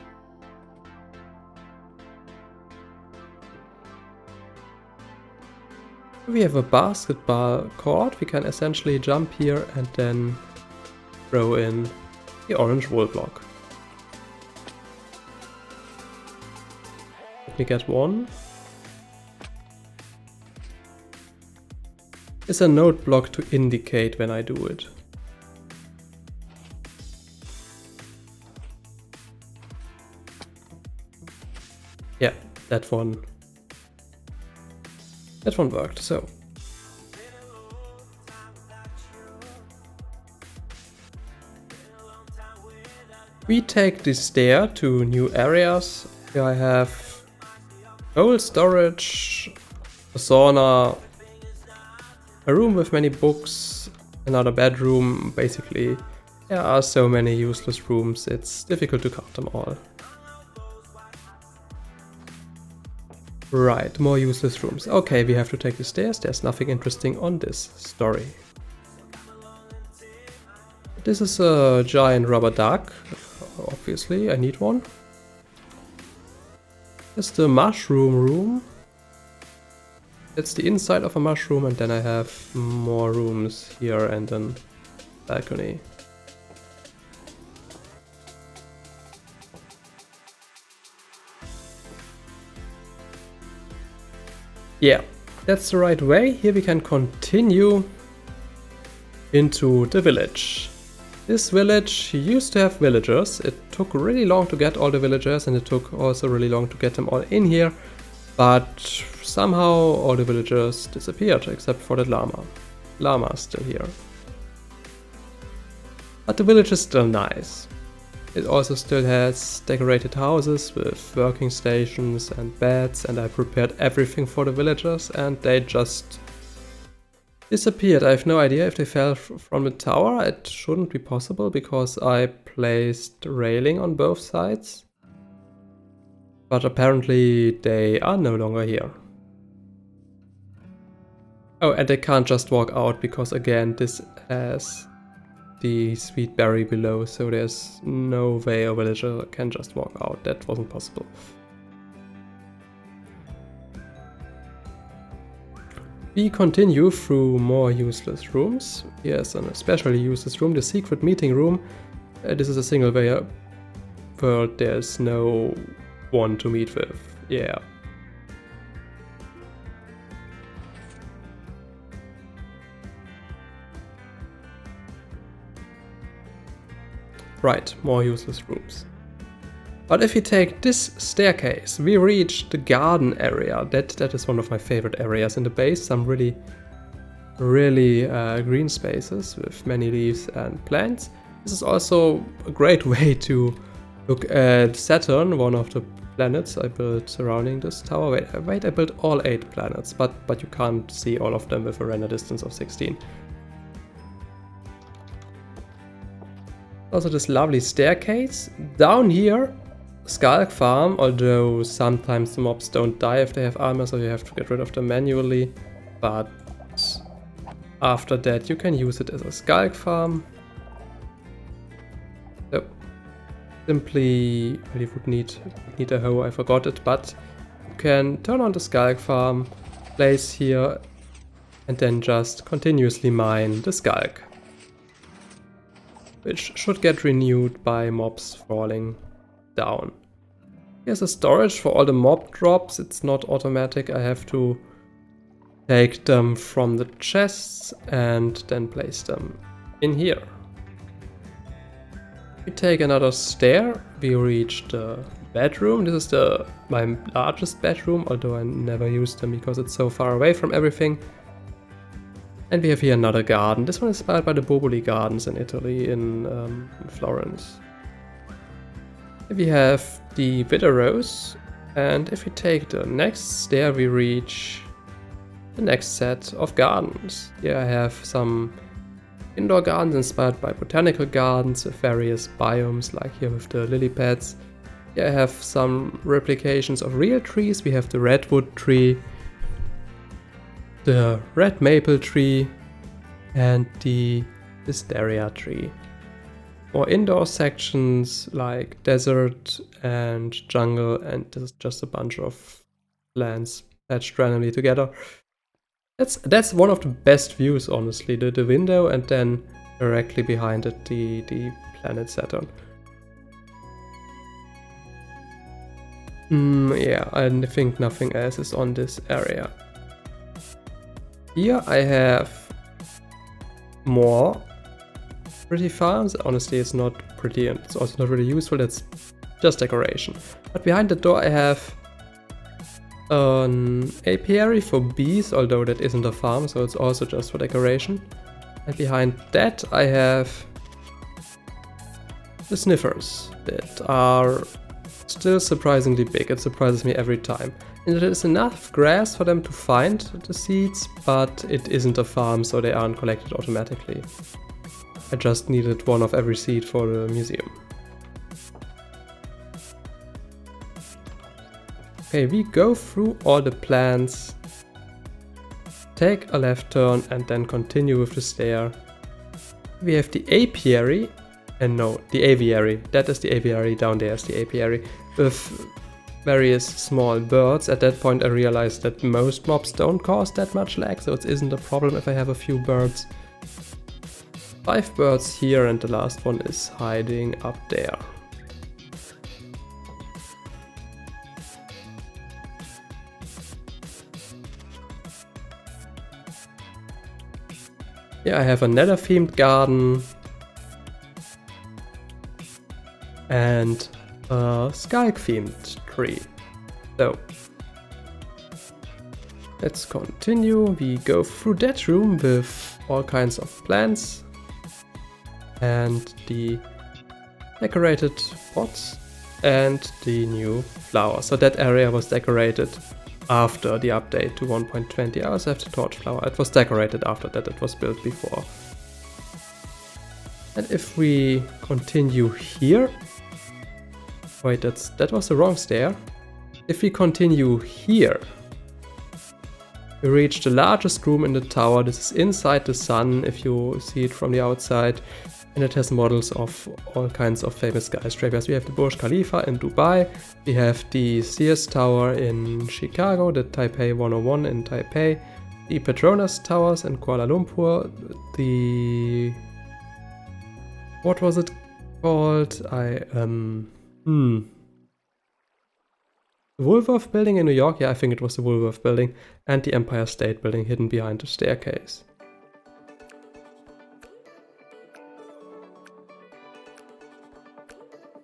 We have a basketball court. We can essentially jump here and then throw in the orange wool block. Let me get one. It's a note block to indicate when I do it. Yeah, that one. That one worked, so. We take the stair to new areas. Here I have cold storage, a sauna, a room with many books, another bedroom. Basically, there are so many useless rooms, it's difficult to count them all. Right, more useless rooms. Okay, we have to take the stairs. There's nothing interesting on this story. This is a giant rubber duck. Obviously, I need one. It's the mushroom room. It's the inside of a mushroom, and then I have more rooms here and then balcony. Yeah, that's the right way. Here we can continue into the village. This village used to have villagers. It took really long to get all the villagers and it took also really long to get them all in here. But somehow all the villagers disappeared except for the llama. Llama is still here. But the village is still nice. It also still has decorated houses with working stations and beds, and I prepared everything for the villagers and they just disappeared. I have no idea if they fell from the tower. It shouldn't be possible because I placed railing on both sides. But apparently they are no longer here. Oh, and they can't just walk out because again this has the sweet berry below, so there's no way a villager can just walk out. That wasn't possible. We continue through more useless rooms. Here's an especially useless room, the secret meeting room. This is a single world, there's no one to meet with. Yeah. Right, more useless rooms. But if we take this staircase, we reach the garden area. That is one of my favorite areas in the base. Some really green spaces with many leaves and plants. This is also a great way to look at Saturn, one of the planets I built surrounding this tower. Wait, I built all 8 planets, but you can't see all of them with a render distance of 16. Also this lovely staircase. Down here, Skulk Farm, although sometimes the mobs don't die if they have armor, so you have to get rid of them manually. But after that you can use it as a Skulk Farm. So simply, well, you would need a hoe, I forgot it, but you can turn on the Skulk Farm, place here, and then just continuously mine the Skulk, which should get renewed by mobs falling down. Here's a storage for all the mob drops. It's not automatic. I have to take them from the chests and then place them in here. We take another stair. We reach the bedroom. This is my largest bedroom, although I never use them because it's so far away from everything. And we have here another garden. This one is inspired by the Boboli gardens in Italy, in Florence. We have the Wither Rose, and if we take the next stair, we reach the next set of gardens. Here I have some indoor gardens inspired by botanical gardens with various biomes, like here with the lily pads. Here I have some replications of real trees. We have the redwood tree, the red maple tree, and the wisteria tree. More indoor sections like desert and jungle, and this is just a bunch of plants patched randomly together. That's one of the best views, honestly, the window and then directly behind it the planet Saturn. Yeah, I think nothing else is on this area. Here I have more pretty farms. Honestly, it's not pretty and it's also not really useful. It's just decoration. But behind the door I have an apiary for bees, although that isn't a farm, so it's also just for decoration. And behind that I have the sniffers that are still surprisingly big. It surprises me every time. And there is enough grass for them to find the seeds, but it isn't a farm, so they aren't collected automatically. I just needed one of every seed for the museum. Okay, we go through all the plants, take a left turn and then continue with the stair. We have the apiary, and no, the aviary. That is the aviary, down there is the apiary, with various small birds. At that point I realized that most mobs don't cause that much lag, so it isn't a problem if I have a few birds. 5 birds here and the last one is hiding up there. Here I have a nether themed garden and a skulk themed tree. So let's continue. We go through that room with all kinds of plants and the decorated pots and the new flowers. So that area was decorated after the update to 1.20. I also have the torch flower. It was decorated after that, it was built before. And if we continue here... Wait, that was the wrong stair. If we continue here, we reach the largest room in the tower. This is inside the sun, if you see it from the outside. And it has models of all kinds of famous skyscrapers. We have the Burj Khalifa in Dubai. We have the Sears Tower in Chicago, the Taipei 101 in Taipei, the Petronas Towers in Kuala Lumpur, the... what was it called? The Woolworth Building in New York? Yeah, I think it was the Woolworth Building. And the Empire State Building hidden behind the staircase.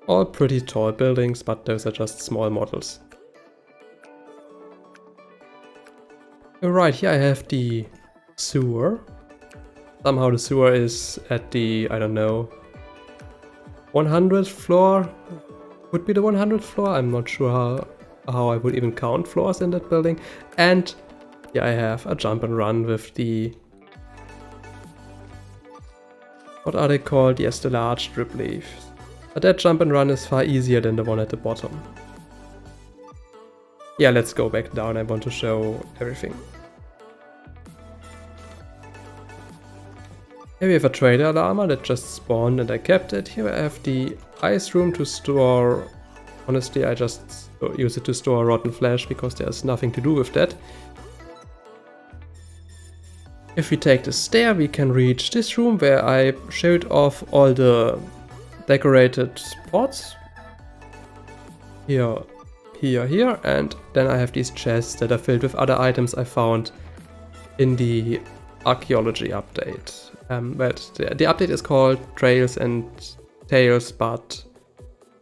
All pretty tall buildings, but those are just small models. Right here I have the sewer. Somehow the sewer is at the, I don't know, 100th floor? Would be the 100th floor? I'm not sure how I would even count floors in that building. And here I have a jump and run with the... what are they called? Yes, the large drip leaves. But that jump and run is far easier than the one at the bottom. Yeah, let's go back down. I want to show everything. Here we have a trader llama that just spawned and I kept it. Here I have the ice room to store... honestly, I just use it to store rotten flesh because there's nothing to do with that. If we take the stair, we can reach this room where I showed off all the decorated spots. Here, here, here, and then I have these chests that are filled with other items I found in the archaeology update. But the update is called Trails and Tales, but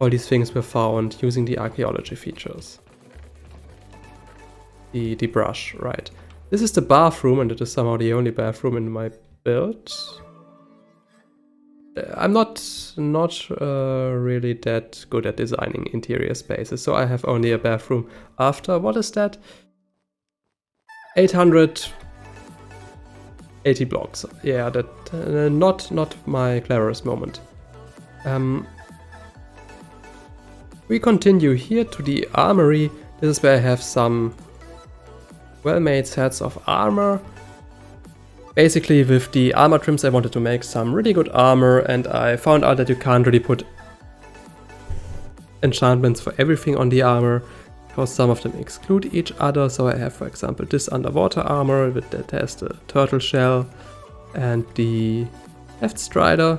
all these things were found using the archaeology features. The brush, right. This is the bathroom, and it is somehow the only bathroom in my build. I'm not really that good at designing interior spaces, so I have only a bathroom after, what is that? 880 blocks. Yeah, that not my cleverest moment. We continue here to the armory. This is where I have some well-made sets of armor. Basically, with the armor trims I wanted to make some really good armor, and I found out that you can't really put enchantments for everything on the armor because some of them exclude each other. So I have, for example, this underwater armor that has the turtle shell and the heft strider.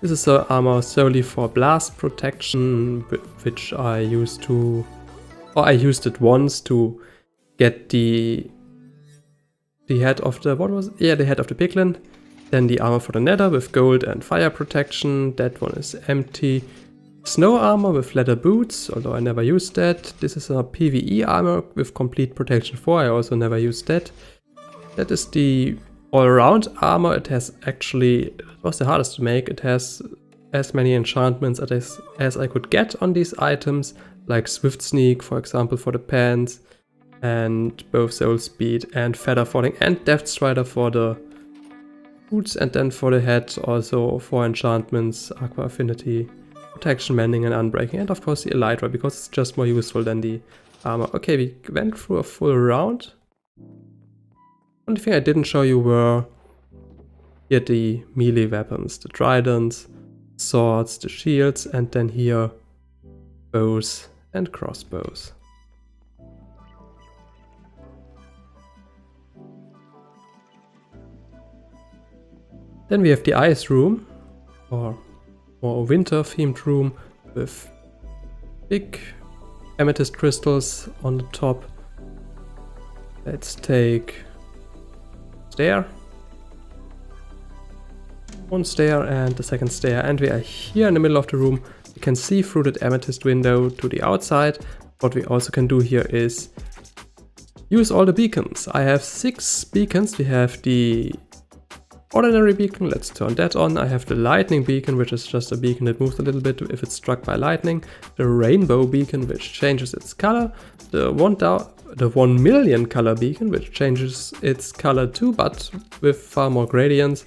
This is the armor solely for blast protection, which I used to, or I used it once to get the head of the, what was it? Yeah, the head of the piglin. Then the armor for the nether with gold and fire protection. That one is empty. Snow armor with leather boots, although I never used that. This is a PvE armor with complete protection 4. I also never used that. That is the all-around armor. It has actually, it was the hardest to make. It has as many enchantments as I could get on these items, like Swift Sneak, for example, for the pants, and both Soul Speed and Feather Falling and Death Strider for the boots, and then for the head also 4 enchantments, Aqua Affinity, Protection, Mending and Unbreaking, and of course the Elytra because it's just more useful than the armor. Okay, we went through a full round. Only thing I didn't show you were here the melee weapons, the tridents, swords, the shields, and then here bows and crossbows. Then we have the ice room, or more winter themed room with big amethyst crystals on the top. Let's take stair, one stair and the second stair, and we are here in the middle of the room. We can see through that amethyst window to the outside. What we also can do here is use all the beacons. I have 6 beacons. We have the ordinary beacon, let's turn that on. I have the lightning beacon, which is just a beacon that moves a little bit if it's struck by lightning. The rainbow beacon, which changes its color. The 1 million color beacon, which changes its color too, but with far more gradients.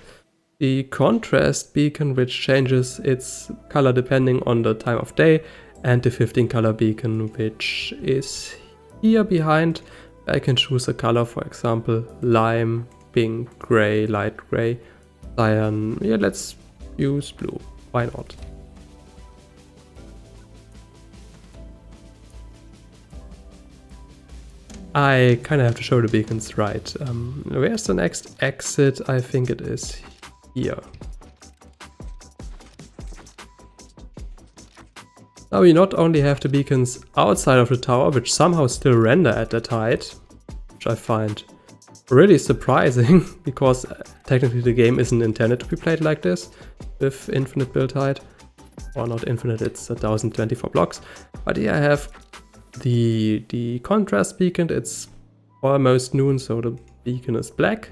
The contrast beacon, which changes its color depending on the time of day. And the 15 color beacon, which is here behind. I can choose a color, for example, lime, pink, gray, light gray, cyan. Yeah, let's use blue. Why not? I kind of have to show the beacons right. Where's the next exit? I think it is here. Now we not only have the beacons outside of the tower, which somehow still render at that height, which I find really surprising, because technically the game isn't intended to be played like this, with infinite build height. Or not infinite, it's 1024 blocks. But here I have the contrast beacon, it's almost noon, so the beacon is black.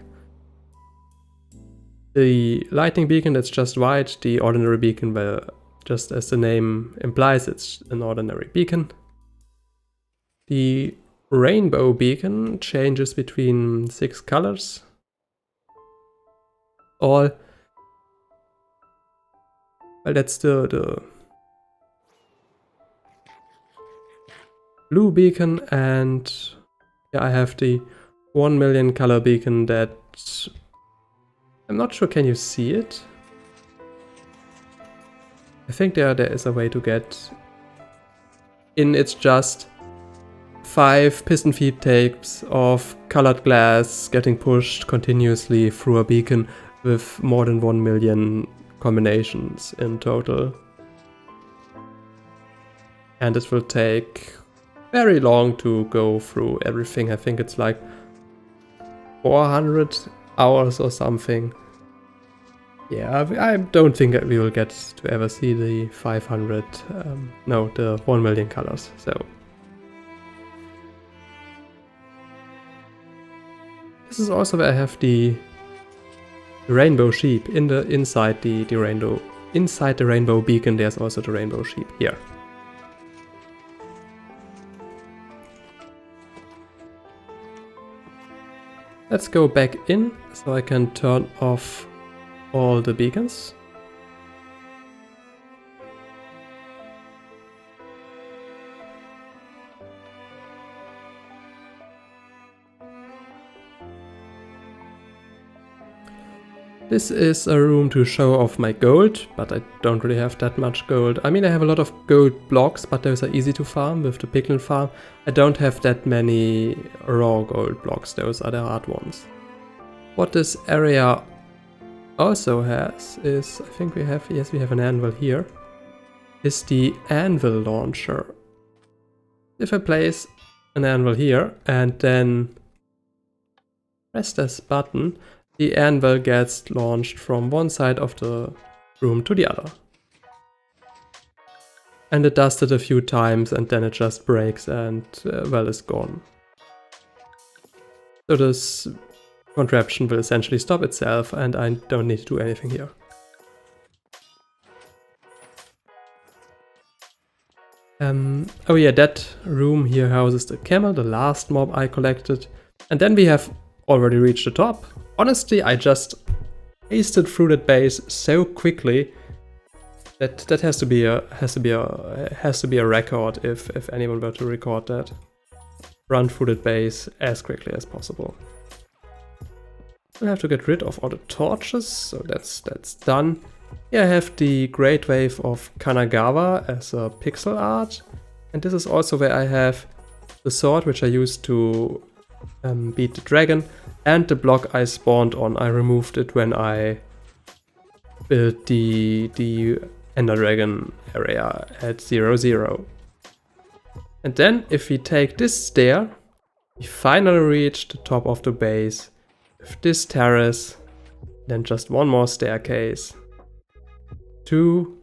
The lightning beacon, that's just white. The ordinary beacon, well, just as the name implies, it's an ordinary beacon. The rainbow beacon changes between 6 colors. Well, that's the blue beacon, and yeah, I have the 1 million color beacon that I'm not sure, can you see it? I think there is a way to get in. It's just 5 piston feed tapes of colored glass getting pushed continuously through a beacon with more than 1 million combinations in total. And it will take very long to go through everything. I think it's like 400 hours or something. Yeah, I don't think that we will get to ever see the 500, no, the 1 million colors, so. This is also where I have the rainbow sheep inside the rainbow. Inside the rainbow beacon, there's also the rainbow sheep here. Let's go back in so I can turn off all the beacons. This is a room to show off my gold, but I don't really have that much gold. I mean, I have a lot of gold blocks, but those are easy to farm with the piglin farm. I don't have that many raw gold blocks, those are the hard ones. What this area also has is, I think we have, yes, we have an anvil here, is the anvil launcher. If I place an anvil here and then press this button, the anvil gets launched from one side of the room to the other. And it does it a few times and then it just breaks and, well, is gone. So this contraption will essentially stop itself and I don't need to do anything here. Oh yeah, that room here houses the camel, the last mob I collected. And then we have already reached the top. Honestly, I just pasted through that base so quickly that has to be a record if anyone were to record that. Run through that base as quickly as possible. I have to get rid of all the torches, so that's done. Here I have the Great Wave of Kanagawa as a pixel art, and this is also where I have the sword which I used to beat the dragon, and the block I spawned on. I removed it when I built the Ender Dragon area at 0, 0. And then if we take this stair, we finally reach the top of the base with this terrace, then just one more staircase to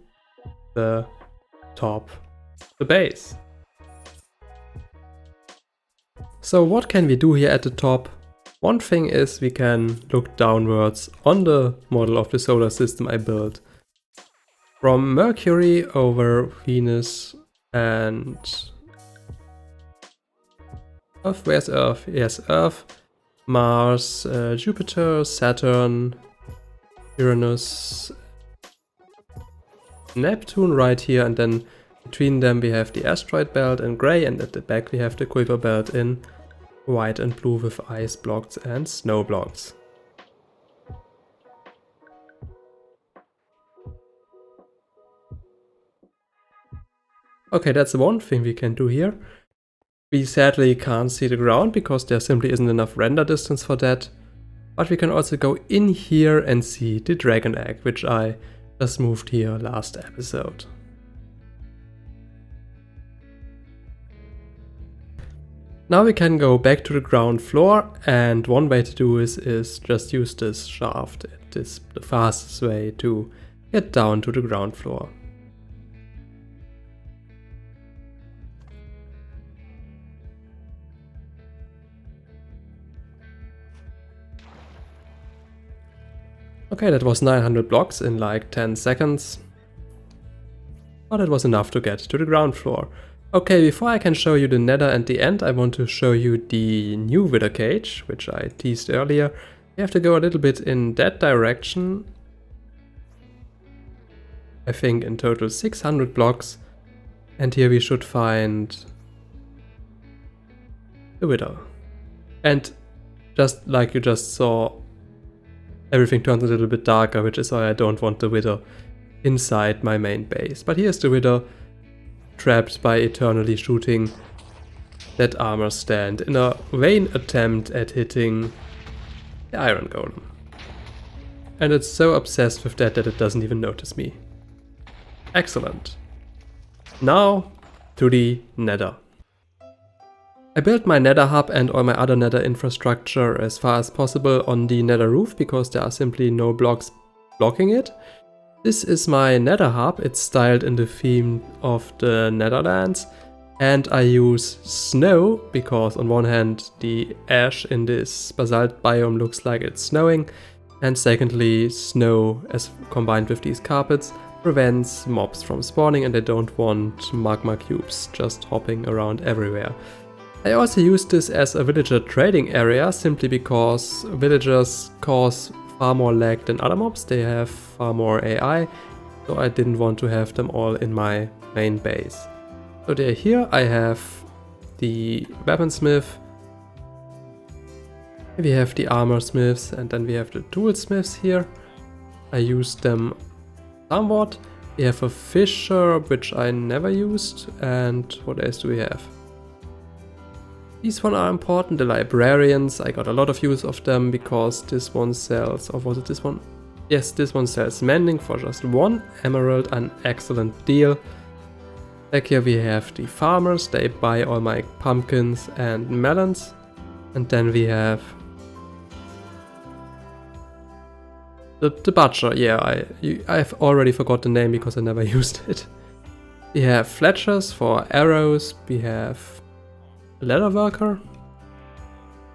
the top of the base. So what can we do here at the top? One thing is we can look downwards on the model of the solar system I built. From Mercury over Venus and Earth. Where's Earth? Yes, Earth, Mars, Jupiter, Saturn, Uranus, Neptune right here, and then between them we have the asteroid belt in grey, and at the back we have the Kuiper belt in white and blue with ice blocks and snow blocks. Okay, that's one thing we can do here. We sadly can't see the ground because there simply isn't enough render distance for that. But we can also go in here and see the dragon egg, which I just moved here last episode. Now we can go back to the ground floor, and one way to do this is just use this shaft. It is the fastest way to get down to the ground floor. Okay, that was 900 blocks in like 10 seconds. But it was enough to get to the ground floor. Okay, before I can show you the nether and the end, I want to show you the new wither cage, which I teased earlier. You have to go a little bit in that direction. I think in total 600 blocks. And here we should find the wither. And just like you just saw, everything turns a little bit darker, which is why I don't want the wither inside my main base. But here's the wither, trapped by eternally shooting that armor stand in a vain attempt at hitting the iron golem. And it's so obsessed with that it doesn't even notice me. Excellent. Now to the nether. I built my nether hub and all my other nether infrastructure as far as possible on the nether roof because there are simply no blocks blocking it. This is my nether hub. It's styled in the theme of the Netherlands, and I use snow because on one hand the ash in this basalt biome looks like it's snowing, and secondly snow as combined with these carpets prevents mobs from spawning and I don't want magma cubes just hopping around everywhere. I also use this as a villager trading area simply because villagers cause far more lag than other mobs, they have far more AI, so I didn't want to have them all in my main base. So they're here. I have the weaponsmith, we have the armor smiths, and then we have the toolsmiths here. I used them somewhat. We have a fisher, which I never used, and what else do we have? These one are important, the librarians. I got a lot of use of them because this one sells, or was it this one? Yes, this one sells mending for just 1 emerald, an excellent deal. Back here we have the farmers, they buy all my pumpkins and melons. And then we have the butcher. Yeah, I've already forgot the name because I never used it. We have fletchers for arrows, we have a leather worker,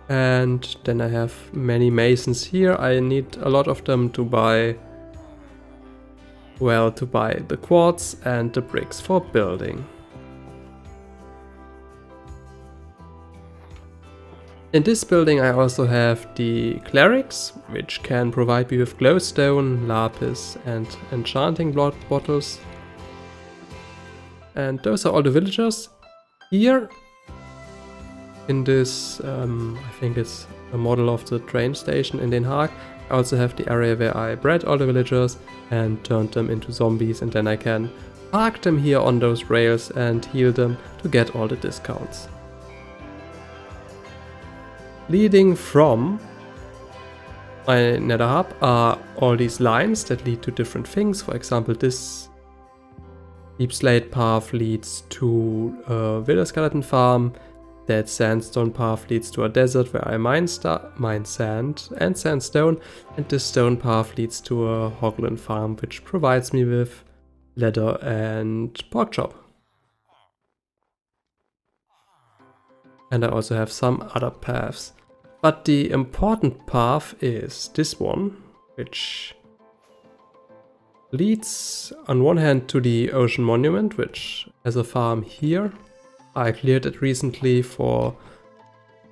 and then I have many masons here. I need a lot of them to buy, well, to buy the quartz and the bricks for building. In this building I also have the clerics, which can provide me with glowstone, lapis and enchanting blood bottles. And those are all the villagers. Here in this, I think it's a model of the train station in Den Haag, I also have the area where I bred all the villagers and turned them into zombies, and then I can park them here on those rails and heal them to get all the discounts. Leading from my nether hub are all these lines that lead to different things. For example, this deep slate path leads to a wither skeleton farm. That sandstone path leads to a desert where I mine sand and sandstone, and this stone path leads to a hoglin farm which provides me with leather and pork chop. And I also have some other paths. But the important path is this one, which leads on one hand to the Ocean Monument, which has a farm here. I cleared it recently for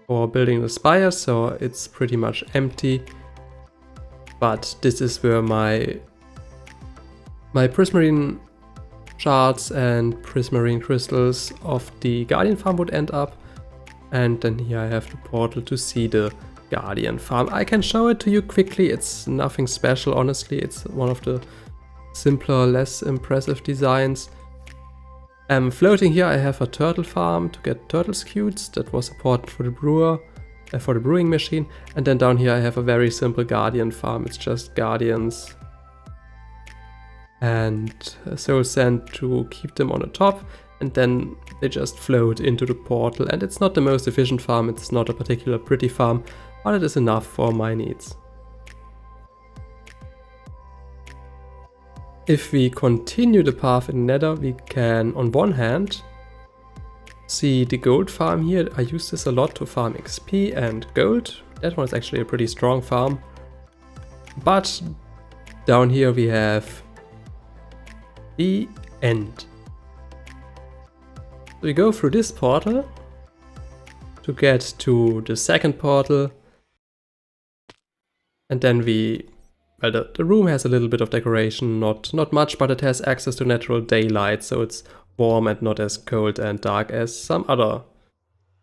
building the spire, so it's pretty much empty. But this is where my prismarine shards and prismarine crystals of the Guardian farm would end up. And then here I have the portal to see the Guardian farm. I can show it to you quickly. It's nothing special, honestly. It's one of the simpler, less impressive designs. Floating here I have a turtle farm to get turtle scutes. That was important for the for the brewing machine. And then down here I have a very simple Guardian farm. It's just Guardians and soul sand to keep them on the top, and then they just float into the portal. And it's not the most efficient farm, it's not a particular pretty farm, but it is enough for my needs. If we continue the path in Nether, we can on one hand see the gold farm here. I use this a lot to farm XP and gold. That one is actually a pretty strong farm. But down here we have the end. So we go through this portal to get to the second portal, and then the room has a little bit of decoration, not much, but it has access to natural daylight, so it's warm and not as cold and dark as some other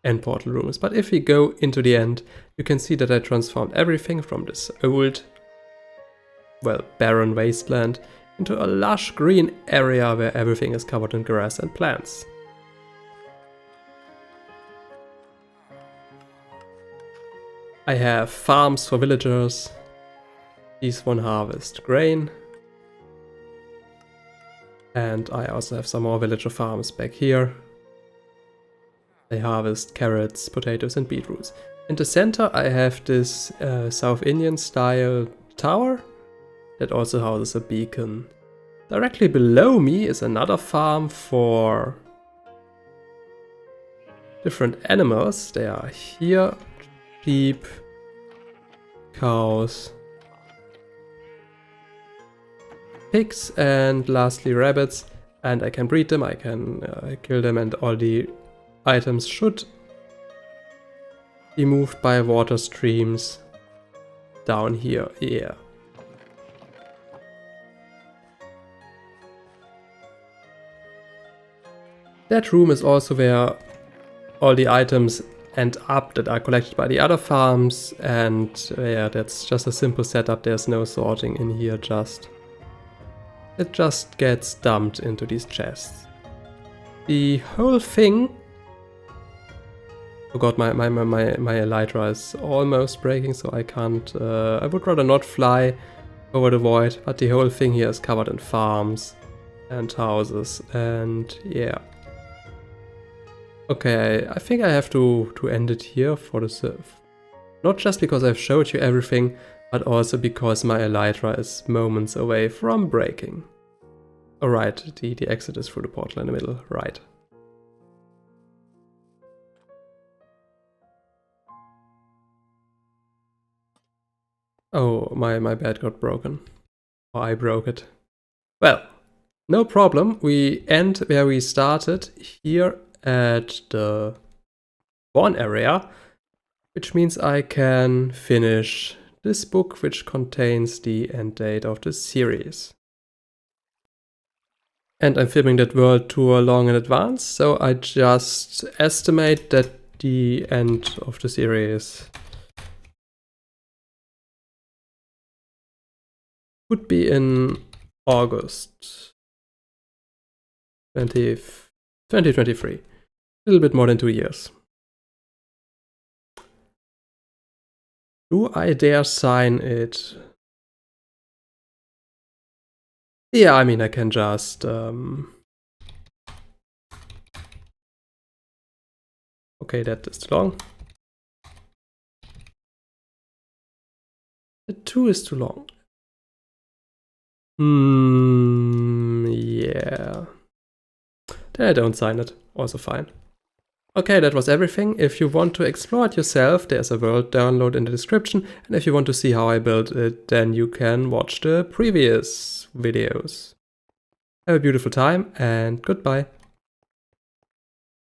end portal rooms. But if we go into the end, you can see that I transformed everything from this old, well, barren wasteland into a lush green area where everything is covered in grass and plants. I have farms for villagers. These one harvest grain. And I also have some more villager farms back here. They harvest carrots, potatoes and beetroots. In the center I have this South Indian style tower that also houses a beacon. Directly below me is another farm for different animals. They are here: sheep, cows, pigs, and lastly rabbits. And I can breed them, I can kill them, and all the items should be moved by water streams down here. Yeah. That room is also where all the items end up that are collected by the other farms, and yeah, that's just a simple setup. There's no sorting in here, it just gets dumped into these chests. The whole thing... Oh god, my elytra is almost breaking, so I can't... I would rather not fly over the void, but the whole thing here is covered in farms and houses, and yeah. Okay, I think I have to end it here for the surf. Not just because I've showed you everything, but also because my elytra is moments away from breaking. Alright, the exit is through the portal in the middle, right. Oh, my bed got broken. Or I broke it. Well, no problem. We end where we started, here at the spawn area, which means I can finish this book, which contains the end date of the series. And I'm filming that world tour long in advance, so I just estimate that the end of the series would be in August 2023. A little bit more than 2 years. Do I dare sign it? Yeah, I mean, I can just... Okay, that is too long. The 2 is too long. Yeah. Then I don't sign it. Also fine. Okay, that was everything. If you want to explore it yourself, there's a world download in the description, and if you want to see how I built it, then you can watch the previous videos. Have a beautiful time and goodbye.